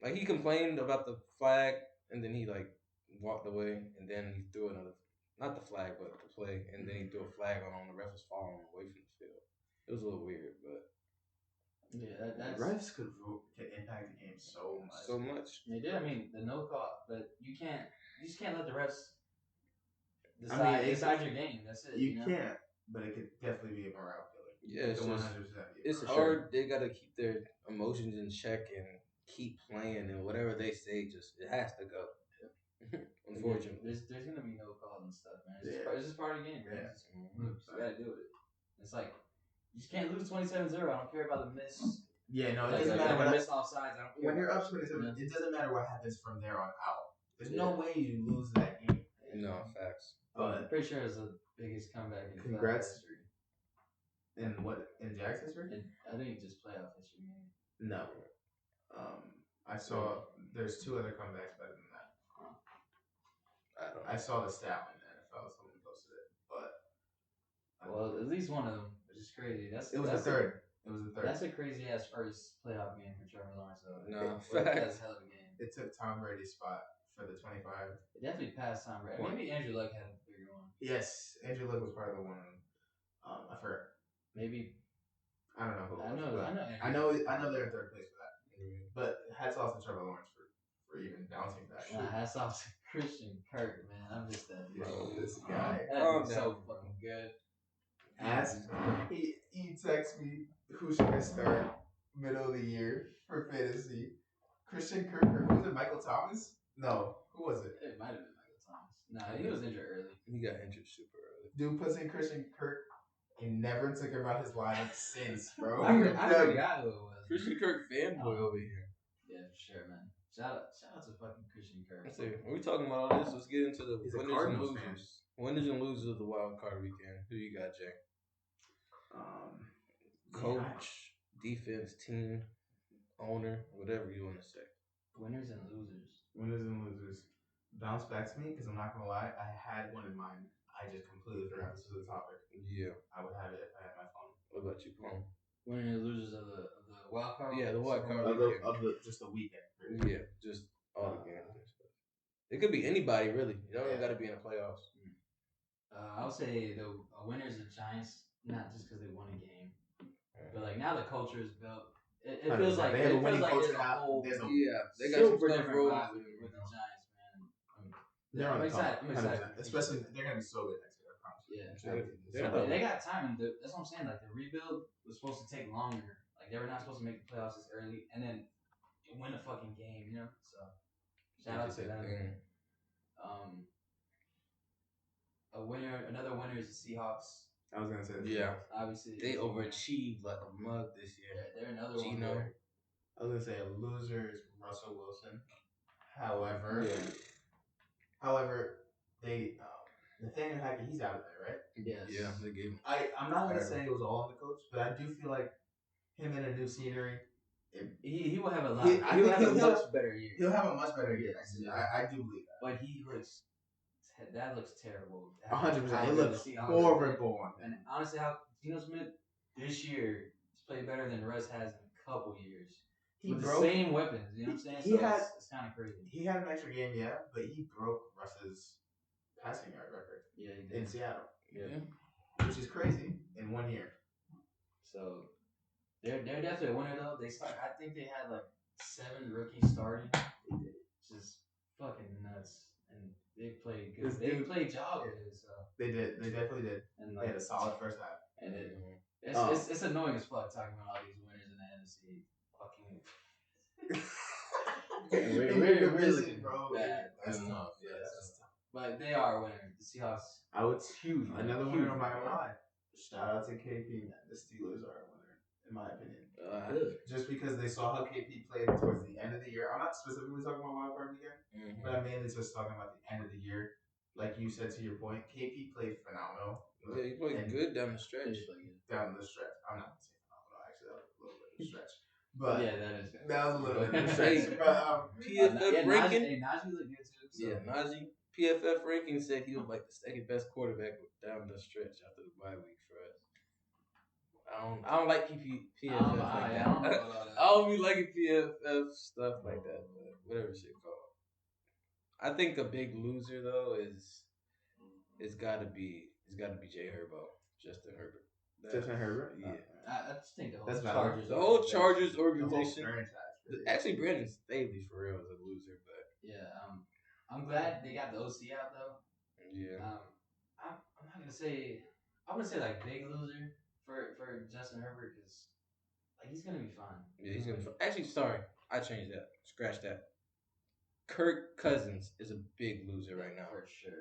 Speaker 1: Like he complained about the flag and then he like walked away and then he threw another, not the flag but the play, and then he threw a flag on the ref was following him away from the field. It was a little weird, but
Speaker 3: Yeah, that's
Speaker 2: refs could impact the game so much.
Speaker 1: so much.
Speaker 3: They did. I mean, the no call, but you just can't let the refs
Speaker 2: it-
Speaker 3: decide your game. That's it.
Speaker 2: You
Speaker 3: know?
Speaker 2: can't, but it could definitely be a morale killer.
Speaker 1: Yeah,
Speaker 2: It
Speaker 1: it's
Speaker 2: could
Speaker 1: just
Speaker 2: 100% be a
Speaker 1: it's
Speaker 2: morale
Speaker 1: hard. They gotta keep their emotions in check and keep playing, and whatever they say, just it has to go. Unfortunately.
Speaker 3: There's gonna be no calls and stuff, man. It's,
Speaker 2: Yeah.
Speaker 3: just, it's just part of the game, man.
Speaker 2: Yeah.
Speaker 3: It's just, you gotta deal with it. It's like you just can't lose 27-0. I don't care about the miss.
Speaker 2: Yeah, no, it
Speaker 3: Like,
Speaker 2: doesn't
Speaker 3: like,
Speaker 2: matter
Speaker 3: the
Speaker 2: what.
Speaker 3: miss offsides. I don't care.
Speaker 2: When you're
Speaker 3: about
Speaker 2: up 27,
Speaker 3: Yeah.
Speaker 2: it doesn't matter what happens from there on out. There's
Speaker 3: Yeah.
Speaker 2: no way you lose that game.
Speaker 1: No facts.
Speaker 3: I'm
Speaker 2: But
Speaker 3: pretty sure it's the biggest comeback in
Speaker 2: Congrats.
Speaker 3: playoff history.
Speaker 2: in Jack's history?
Speaker 3: I think just playoff history. Man.
Speaker 2: No. I saw there's 2 other comebacks better than that.
Speaker 1: I don't know.
Speaker 2: I saw the stat on the NFL. Someone posted it, but
Speaker 3: Well, at least one of them, which is crazy. That's
Speaker 2: it was
Speaker 3: that's
Speaker 2: the third. It was the third.
Speaker 3: That's a crazy ass first playoff game for Trevor Lawrence. Though.
Speaker 1: No,
Speaker 3: That's a hell of a game.
Speaker 2: It took Tom Brady's spot for the 25.
Speaker 3: It definitely passed Tom Brady.
Speaker 2: What?
Speaker 3: Maybe Andrew Luck had a bigger one.
Speaker 2: Yes, Andrew Luck was part of the one. I forgot.
Speaker 3: Maybe
Speaker 2: I don't know who. It
Speaker 3: I
Speaker 2: was,
Speaker 3: know.
Speaker 2: but
Speaker 3: I know.
Speaker 2: I know they're in third place for that. But hats off to Trevor Lawrence for even bouncing back.
Speaker 3: Nah, hats off to Christian Kirk, man. I'm just that dude.
Speaker 2: Bro, this guy.
Speaker 3: That is so fucking good.
Speaker 2: He texts me who should I start middle of the year for fantasy. Christian Kirk or who was it? Michael Thomas? No, who was it?
Speaker 3: It might have been Michael Thomas. Nah, he was injured early.
Speaker 1: He got injured super early.
Speaker 2: Dude puts in Christian Kirk and never took him out his lineup since, bro.
Speaker 3: I
Speaker 2: Never.
Speaker 3: forgot who it was.
Speaker 1: Christian Kirk fanboy over here.
Speaker 3: Yeah, for sure, man. Shout out to fucking Christian Kirk.
Speaker 1: Let's see. When we talking about all this, let's get into the
Speaker 2: He's a
Speaker 1: winners and
Speaker 2: Cardinals fan.
Speaker 1: losers. Winners and losers of the wild card weekend. Who you got, Jay? Coach, defense, team, owner, whatever you want to say.
Speaker 3: Winners and losers.
Speaker 2: Winners and losers. Bounce back to me because I'm not gonna lie, I had one in mind. I just completely forgot this was a topic.
Speaker 1: Yeah.
Speaker 2: I would have it if I had my phone.
Speaker 1: What about you, Plum?
Speaker 3: Winners and losers of the wild card.
Speaker 1: Yeah, the wild card.
Speaker 2: Of the just the weekend.
Speaker 1: Yeah, just all the games and stuff. It could be anybody, really. You don't even got to be in the playoffs.
Speaker 3: I would say the winners are Giants, not just because they won a game, but like now the culture is built. It feels like
Speaker 2: they have a
Speaker 3: it feels
Speaker 2: winning
Speaker 3: like
Speaker 2: culture
Speaker 3: there's a
Speaker 2: now.
Speaker 3: whole
Speaker 2: There's a
Speaker 1: Yeah, they got some
Speaker 3: super
Speaker 1: stuff
Speaker 3: different
Speaker 1: rolling.
Speaker 3: vibe with the Giants, man.
Speaker 2: They're on
Speaker 3: I'm
Speaker 2: the
Speaker 3: excited.
Speaker 2: top,
Speaker 3: I'm excited.
Speaker 2: 100%. Especially they're gonna be so good next year. I promise.
Speaker 3: Yeah. They got time, and that's what I'm saying. Like the rebuild was supposed to take longer. Like they were not supposed to make the playoffs this early, and then win a fucking game, you know. So shout out to them. Another winner is the Seahawks.
Speaker 2: I was gonna say.
Speaker 1: Yeah.
Speaker 3: Obviously,
Speaker 1: They overachieved like a mug this year.
Speaker 3: Yeah, they're another one.
Speaker 1: Gino.
Speaker 3: where-
Speaker 2: I was gonna say a loser is Russell Wilson. However, they Nathaniel Hackett, he's out of there, right?
Speaker 3: Yes.
Speaker 1: Yeah, they gave him.
Speaker 2: I'm not gonna say it was all on the coach, but I do feel like him in a new scenery,
Speaker 3: He will have a lot.
Speaker 2: I
Speaker 3: He will
Speaker 2: think
Speaker 3: have a
Speaker 2: he'll-
Speaker 3: much better year.
Speaker 2: he'll have a much better year
Speaker 3: Yes,
Speaker 2: next year.
Speaker 3: yeah.
Speaker 2: I do believe that.
Speaker 3: But he looks. That looks terrible.
Speaker 2: 100%.
Speaker 3: How
Speaker 2: It
Speaker 3: good
Speaker 2: looks
Speaker 3: the Seahawks
Speaker 2: horrible on him.
Speaker 3: And honestly, how Geno Smith this year has played better than Russ has in a couple years
Speaker 2: He
Speaker 3: with
Speaker 2: broke.
Speaker 3: the same weapons. You know what I'm saying?
Speaker 2: He
Speaker 3: So
Speaker 2: had-
Speaker 3: it's kind of crazy.
Speaker 2: He had an extra game, yeah, but he broke Russ's passing yard record
Speaker 3: Yeah, he
Speaker 2: in
Speaker 3: did.
Speaker 2: Seattle,
Speaker 1: Yeah.
Speaker 2: which is crazy in 1 year.
Speaker 3: So they're definitely a winner though. I think they had like 7 rookies starting. Just fucking nuts. And they played good.
Speaker 2: This
Speaker 3: They
Speaker 2: dude-
Speaker 3: played job good, so
Speaker 2: They did. They definitely did.
Speaker 3: and
Speaker 2: They
Speaker 3: like
Speaker 2: had a solid first half.
Speaker 3: and it,
Speaker 1: Mhm.
Speaker 3: it's annoying as fuck talking about all these winners in the NFC. Fucking
Speaker 2: In
Speaker 3: we're
Speaker 2: your
Speaker 3: looking
Speaker 2: division, bro.
Speaker 3: bad.
Speaker 2: That's
Speaker 3: Yeah.
Speaker 2: tough.
Speaker 3: Yeah,
Speaker 2: That's
Speaker 3: so-
Speaker 2: just tough.
Speaker 3: But they are winners. The Seahawks.
Speaker 2: I would
Speaker 3: Huge.
Speaker 2: another
Speaker 3: huge
Speaker 2: winner on my line. Shout out to KP, man. The Steelers are a winner, in my opinion. Just because they saw how KP played towards the end of the year. I'm not specifically talking about wild card weekend,
Speaker 1: Mhm.
Speaker 2: but I'm mainly just talking about the end of the year. Like you said to your point, KP played phenomenal.
Speaker 1: Yeah, he played
Speaker 2: And
Speaker 1: good down the stretch.
Speaker 2: down the stretch. I'm not gonna say phenomenal. Actually, that was a little bit of a stretch. But
Speaker 3: Yeah, that is.
Speaker 2: that was a little bit of a
Speaker 1: Hey,
Speaker 2: stretch. But
Speaker 1: PFF ranking.
Speaker 3: Najee looked good too. So.
Speaker 1: Yeah, Najee. PFF ranking said he was like the second best quarterback down the stretch after the bye week for us. I don't like PFF like that.
Speaker 3: I don't know about all that.
Speaker 1: I don't be liking PFF stuff like that, but whatever shit called. I think a big loser though is it's gotta be Jay Herbo, Justin Herbert.
Speaker 2: Justin Herbert?
Speaker 1: Yeah.
Speaker 3: I just think the whole
Speaker 2: That's valid.
Speaker 3: Chargers.
Speaker 1: The whole
Speaker 3: organization-
Speaker 1: Chargers
Speaker 2: The whole
Speaker 1: organization.
Speaker 2: franchise. really.
Speaker 1: Actually, Brandon Staley for real is a loser, but
Speaker 3: Yeah, I'm glad they got the OC out though.
Speaker 1: yeah.
Speaker 3: I'm not gonna say. I'm gonna say like big loser for Justin Herbert because like he's gonna be fine.
Speaker 1: Yeah, he's gonna. Actually, sorry, I changed that. Scratch that. Kirk Cousins is a big loser right now.
Speaker 3: For sure.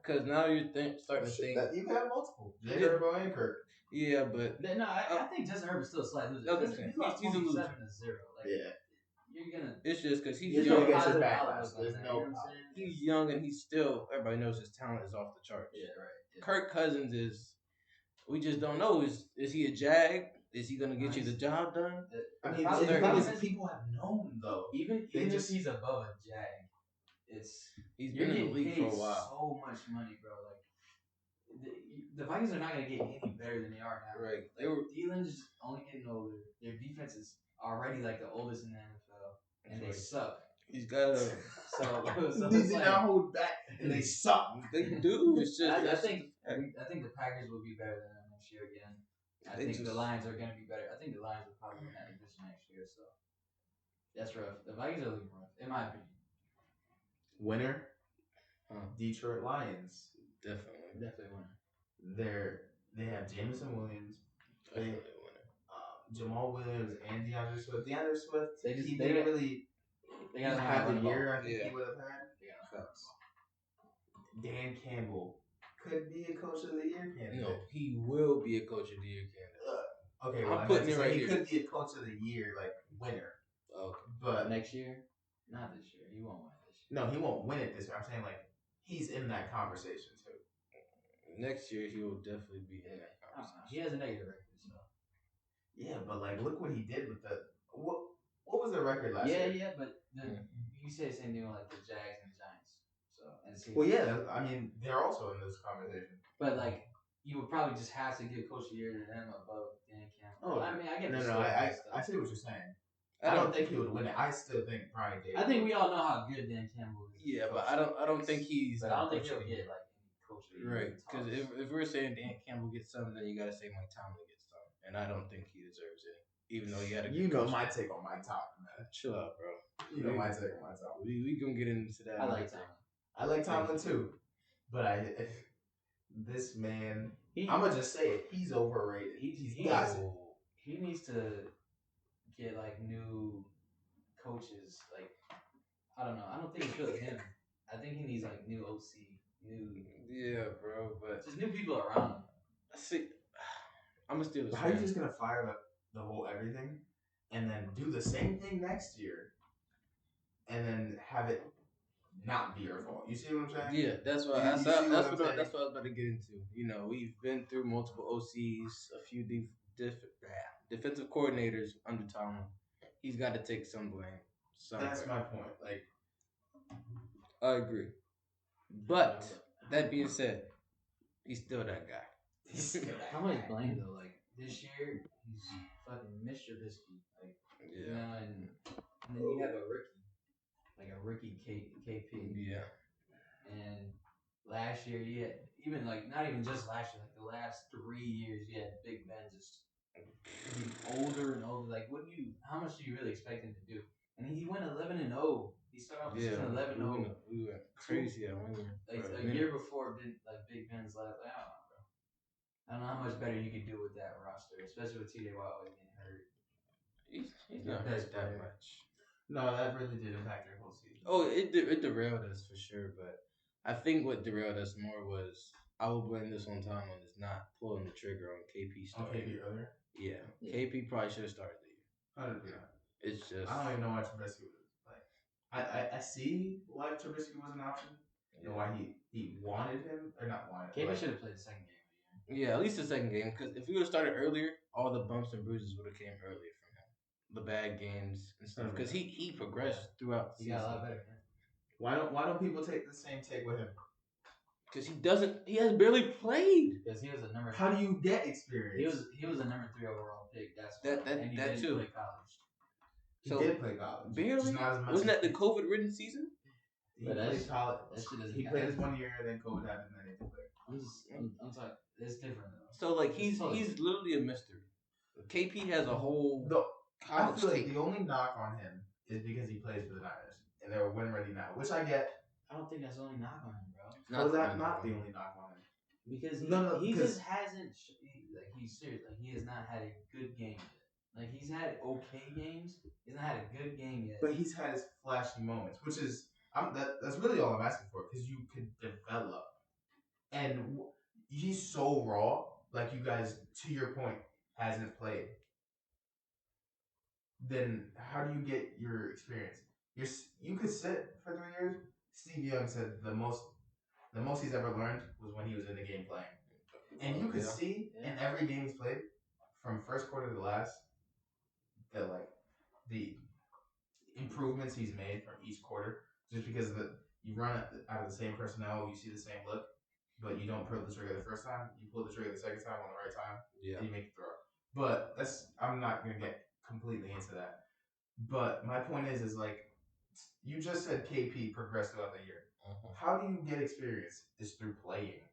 Speaker 1: Because now you're starting to think.
Speaker 2: You have multiple. Jay
Speaker 1: Yeah.
Speaker 2: Herbo and Kirk.
Speaker 1: Yeah, but
Speaker 3: No, I think Justin Herbert's still a slight loser.
Speaker 1: That's what I'm
Speaker 3: He's
Speaker 1: saying.
Speaker 3: lost
Speaker 1: He's a loser.
Speaker 3: 27-0. Like,
Speaker 2: Yeah.
Speaker 3: you're gonna.
Speaker 1: it's just because he's
Speaker 2: You're
Speaker 1: young.
Speaker 2: gonna get
Speaker 3: positive
Speaker 2: your
Speaker 3: outlook
Speaker 2: backlash.
Speaker 3: on
Speaker 2: There's
Speaker 3: that,
Speaker 2: no
Speaker 3: you know what I'm
Speaker 2: problem.
Speaker 3: saying?
Speaker 1: He's young and he's still. Everybody knows his talent is off the charts.
Speaker 3: Yeah, right. Yeah.
Speaker 1: Kirk Cousins is. We just don't know. Is he a jag? Is he gonna get you the job done?
Speaker 2: I mean,
Speaker 3: Problem-
Speaker 2: the thing
Speaker 3: problem
Speaker 2: is,
Speaker 3: is-
Speaker 2: people have known though.
Speaker 3: Even
Speaker 2: They
Speaker 3: if
Speaker 2: just-
Speaker 3: he's above a jag, it's
Speaker 1: He's
Speaker 3: you're
Speaker 1: been in the
Speaker 3: getting
Speaker 1: league for
Speaker 3: paid
Speaker 1: a while.
Speaker 3: so much money, bro. Like the Vikings are not gonna get any better than they are now.
Speaker 1: Right. They
Speaker 3: Like,
Speaker 1: were.
Speaker 3: Thielen's just only getting older. Their defense is already like the oldest in the NFL, and they
Speaker 1: Like,
Speaker 3: suck.
Speaker 1: He's got a.
Speaker 3: So
Speaker 2: They
Speaker 3: it's
Speaker 2: did
Speaker 3: like,
Speaker 2: not hold back, and they suck.
Speaker 1: They do. It's just.
Speaker 3: I
Speaker 1: that's
Speaker 3: think
Speaker 1: just-
Speaker 3: I think the Packers will be better than them next year again. I
Speaker 1: They
Speaker 3: think the
Speaker 1: just-
Speaker 3: Lions are gonna be better. I think the Lions will probably win that division next year. So that's rough. The Vikings are looking rough, in my opinion.
Speaker 2: Winner,
Speaker 1: Huh.
Speaker 2: Detroit Lions.
Speaker 1: Definitely.
Speaker 3: Definitely winner.
Speaker 2: They have Jameson Williams,
Speaker 1: Definitely a winner.
Speaker 2: Jamal Williams, and DeAndre Swift. DeAndre Swift,
Speaker 3: They just-
Speaker 2: he
Speaker 3: they
Speaker 2: didn't
Speaker 3: got-
Speaker 2: really
Speaker 3: They got
Speaker 2: have the year I think
Speaker 1: Yeah.
Speaker 2: he would have had.
Speaker 3: Yeah.
Speaker 2: Dan Campbell could be a coach of the year candidate.
Speaker 1: No, he will be a coach of the year candidate.
Speaker 2: Okay,
Speaker 1: I'm
Speaker 2: well, I
Speaker 1: putting
Speaker 2: meant to
Speaker 1: it
Speaker 2: say
Speaker 1: right
Speaker 2: he
Speaker 1: here.
Speaker 2: could be a coach of the year, like winner.
Speaker 1: Okay.
Speaker 2: But
Speaker 3: Next year, not this year. He won't win this year.
Speaker 2: no, he won't win it this year. I'm saying like he's in that conversation too.
Speaker 1: Next year he will definitely be in that
Speaker 3: I don't know.
Speaker 1: conversation.
Speaker 3: He has a negative record, so.
Speaker 2: Yeah, but like look what he did with the what was the record last
Speaker 3: Yeah,
Speaker 2: year?
Speaker 3: yeah, but you say the same thing with like the Jags and the Giants. So and the
Speaker 2: Well,
Speaker 3: Seahawks.
Speaker 2: yeah, I mean they're also in this conversation.
Speaker 3: But like you would probably just have to give Coach of the Year to them above Dan Campbell.
Speaker 2: Oh,
Speaker 3: I mean, I get
Speaker 2: No,
Speaker 3: the
Speaker 2: no,
Speaker 3: story
Speaker 2: I
Speaker 3: and stuff.
Speaker 2: see what you're saying. I don't think he would win it. I still think Brian Davis.
Speaker 3: I think we all know how good Dan Campbell is.
Speaker 1: Yeah, but I don't think he's.
Speaker 3: But I don't think
Speaker 1: coach
Speaker 3: he'll
Speaker 1: of the
Speaker 3: get
Speaker 1: year.
Speaker 3: like any Coach of the Year.
Speaker 1: Right, because
Speaker 3: talks.
Speaker 1: if we're saying Dan Campbell gets something, then you gotta say Mike Tomlin gets something, and I don't think he deserves it. Even though he had a good
Speaker 2: You know
Speaker 1: coach.
Speaker 2: my take on my top, man.
Speaker 1: Chill out, bro.
Speaker 2: You know my take on my top.
Speaker 1: We gonna get into that.
Speaker 3: I like
Speaker 1: later.
Speaker 3: Tomlin.
Speaker 2: I like Tomlin too, but this man,
Speaker 3: He,
Speaker 2: I'm gonna just say it. He's overrated. He's got it.
Speaker 3: he needs to get like new coaches. Like I don't know. I don't think it's really him. I think he needs like new OC, new
Speaker 1: Yeah, bro. But
Speaker 3: just new people around him.
Speaker 1: see, I'm gonna steal this.
Speaker 2: How are you just gonna fire the whole everything, and then do the same thing next year, and then have it not be your fault? You see what I'm saying?
Speaker 1: Yeah, that's what
Speaker 2: You
Speaker 1: that's
Speaker 2: see
Speaker 1: what
Speaker 2: what I'm saying?
Speaker 1: that's what I was about to get into. You know, we've been through multiple OCs, a few defensive coordinators under Tomlin. He's got to take some blame.
Speaker 2: That's
Speaker 1: somewhere.
Speaker 2: my point. Like,
Speaker 1: I agree. But that being said, he's still that guy.
Speaker 3: How much blame though? Like this year, he's fucking Mr. Trubisky. Like, you
Speaker 1: Yeah.
Speaker 3: know, and then you have a rookie, like a rookie KP.
Speaker 1: Yeah.
Speaker 3: And last year, you had, even like, not even just last year, like the last 3 years, you had Big Ben just getting older and older. Like, how much do you really expect him to do? And he went 11-0. He started off the season 11-0.
Speaker 1: We went crazy that one year.
Speaker 3: Like a year before, like Big Ben's left. Like, I don't know, bro. I don't know how much better you could do with that roster, especially with TJ Watt always getting hurt.
Speaker 1: He's not hurt that much.
Speaker 2: No, that really did impact their whole season.
Speaker 1: Oh, it derailed us for sure, but I think what derailed us more was I will blame this on Tomlin is not pulling the trigger on KP starting.
Speaker 2: KP earlier?
Speaker 1: Yeah. KP probably should have started the year.
Speaker 2: 100%.
Speaker 1: It's just
Speaker 2: I don't even know why Trubisky was like. I see why Trubisky was an option. You know why he wanted him or not wanted.
Speaker 3: KP should have played the second game of the year.
Speaker 1: Yeah, at least the second game, because if we would have started earlier, all the bumps and bruises would have came earlier from him. The bad games and stuff, because he progressed throughout the
Speaker 3: He
Speaker 1: season.
Speaker 3: got a lot better.
Speaker 2: Why don't people take the same take with him?
Speaker 1: Because he has barely played.
Speaker 3: Because he was a number.
Speaker 2: How do you get experience?
Speaker 3: He was a number 3 overall pick. That's why. And he
Speaker 1: that
Speaker 3: didn't
Speaker 1: too.
Speaker 3: play college.
Speaker 2: He
Speaker 1: So
Speaker 2: did play college.
Speaker 1: barely.
Speaker 2: Just not as much.
Speaker 1: Wasn't that the COVID-ridden season?
Speaker 2: He played college.
Speaker 3: That shit doesn't
Speaker 2: He
Speaker 3: count.
Speaker 2: played his 1 year, then COVID happened, and then he didn't play.
Speaker 3: I'm talking. It's different though.
Speaker 1: So like he's literally a mystery. KP has a whole
Speaker 2: I
Speaker 1: college
Speaker 2: feel like
Speaker 1: tape.
Speaker 2: the only knock on him is because he plays for the Niners and they're win ready now, which I get.
Speaker 3: I don't think that's the only knock on him, bro.
Speaker 2: How is that not the only knock on him?
Speaker 3: Because he just hasn't. Like he's serious. Like he has not had a good game yet. Like he's had okay games. He's not had a good game yet.
Speaker 2: But he's had his flashy moments, which is that's really all I'm asking for because you could develop. And he's so raw. Like you guys, to your point, hasn't played. Then how do you get your experience? You could sit for 3 years. Steve Young said the most he's ever learned was when he was in the game playing. And you could see in every game he's played, from first quarter to last, the improvements he's made from each quarter. Just because you run out of the same personnel, you see the same look, but you don't pull the trigger the first time. You pull the trigger the second time on the right time, and you make the throw. But I'm not gonna get completely into that. But my point is like you just said KP progressed throughout the year. How do you get experience? Is through playing.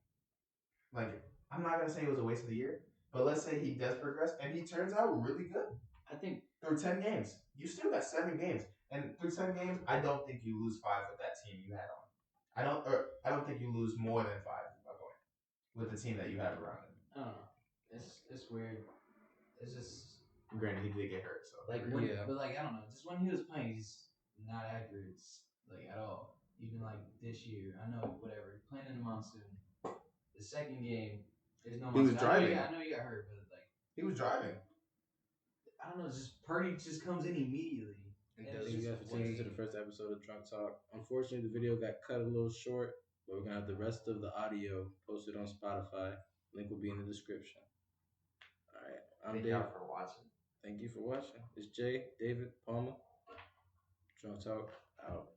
Speaker 2: Like, I'm not gonna say it was a waste of the year, but let's say he does progress and he turns out really good.
Speaker 3: I think
Speaker 2: through 10 games, you still got 7 games, and through 10 games, I don't think you lose 5 with that team you had on. I don't think you lose more than 5 with the team that you have around him.
Speaker 3: I don't know. It's weird. It's just.
Speaker 2: Granted, he did get hurt, so
Speaker 3: but like I don't know. Just when he was playing, he's not accurate, like at all. Even like this year, I know whatever playing in the monsoon. The second game, there's no monsoon.
Speaker 2: He was driving.
Speaker 3: I know you got hurt, but like
Speaker 2: he was driving.
Speaker 3: I don't know. Just Purdy just comes in immediately.
Speaker 1: And thank you guys for tuning into the first episode of Drunk Talk. Unfortunately, the video got cut a little short, but we're gonna have the rest of the audio posted on Spotify. Link will be in the description. All right, I'm Dave.
Speaker 2: Thank you for watching.
Speaker 1: Thank you for watching. It's Jay, David, Palmer. Drunk Talk out.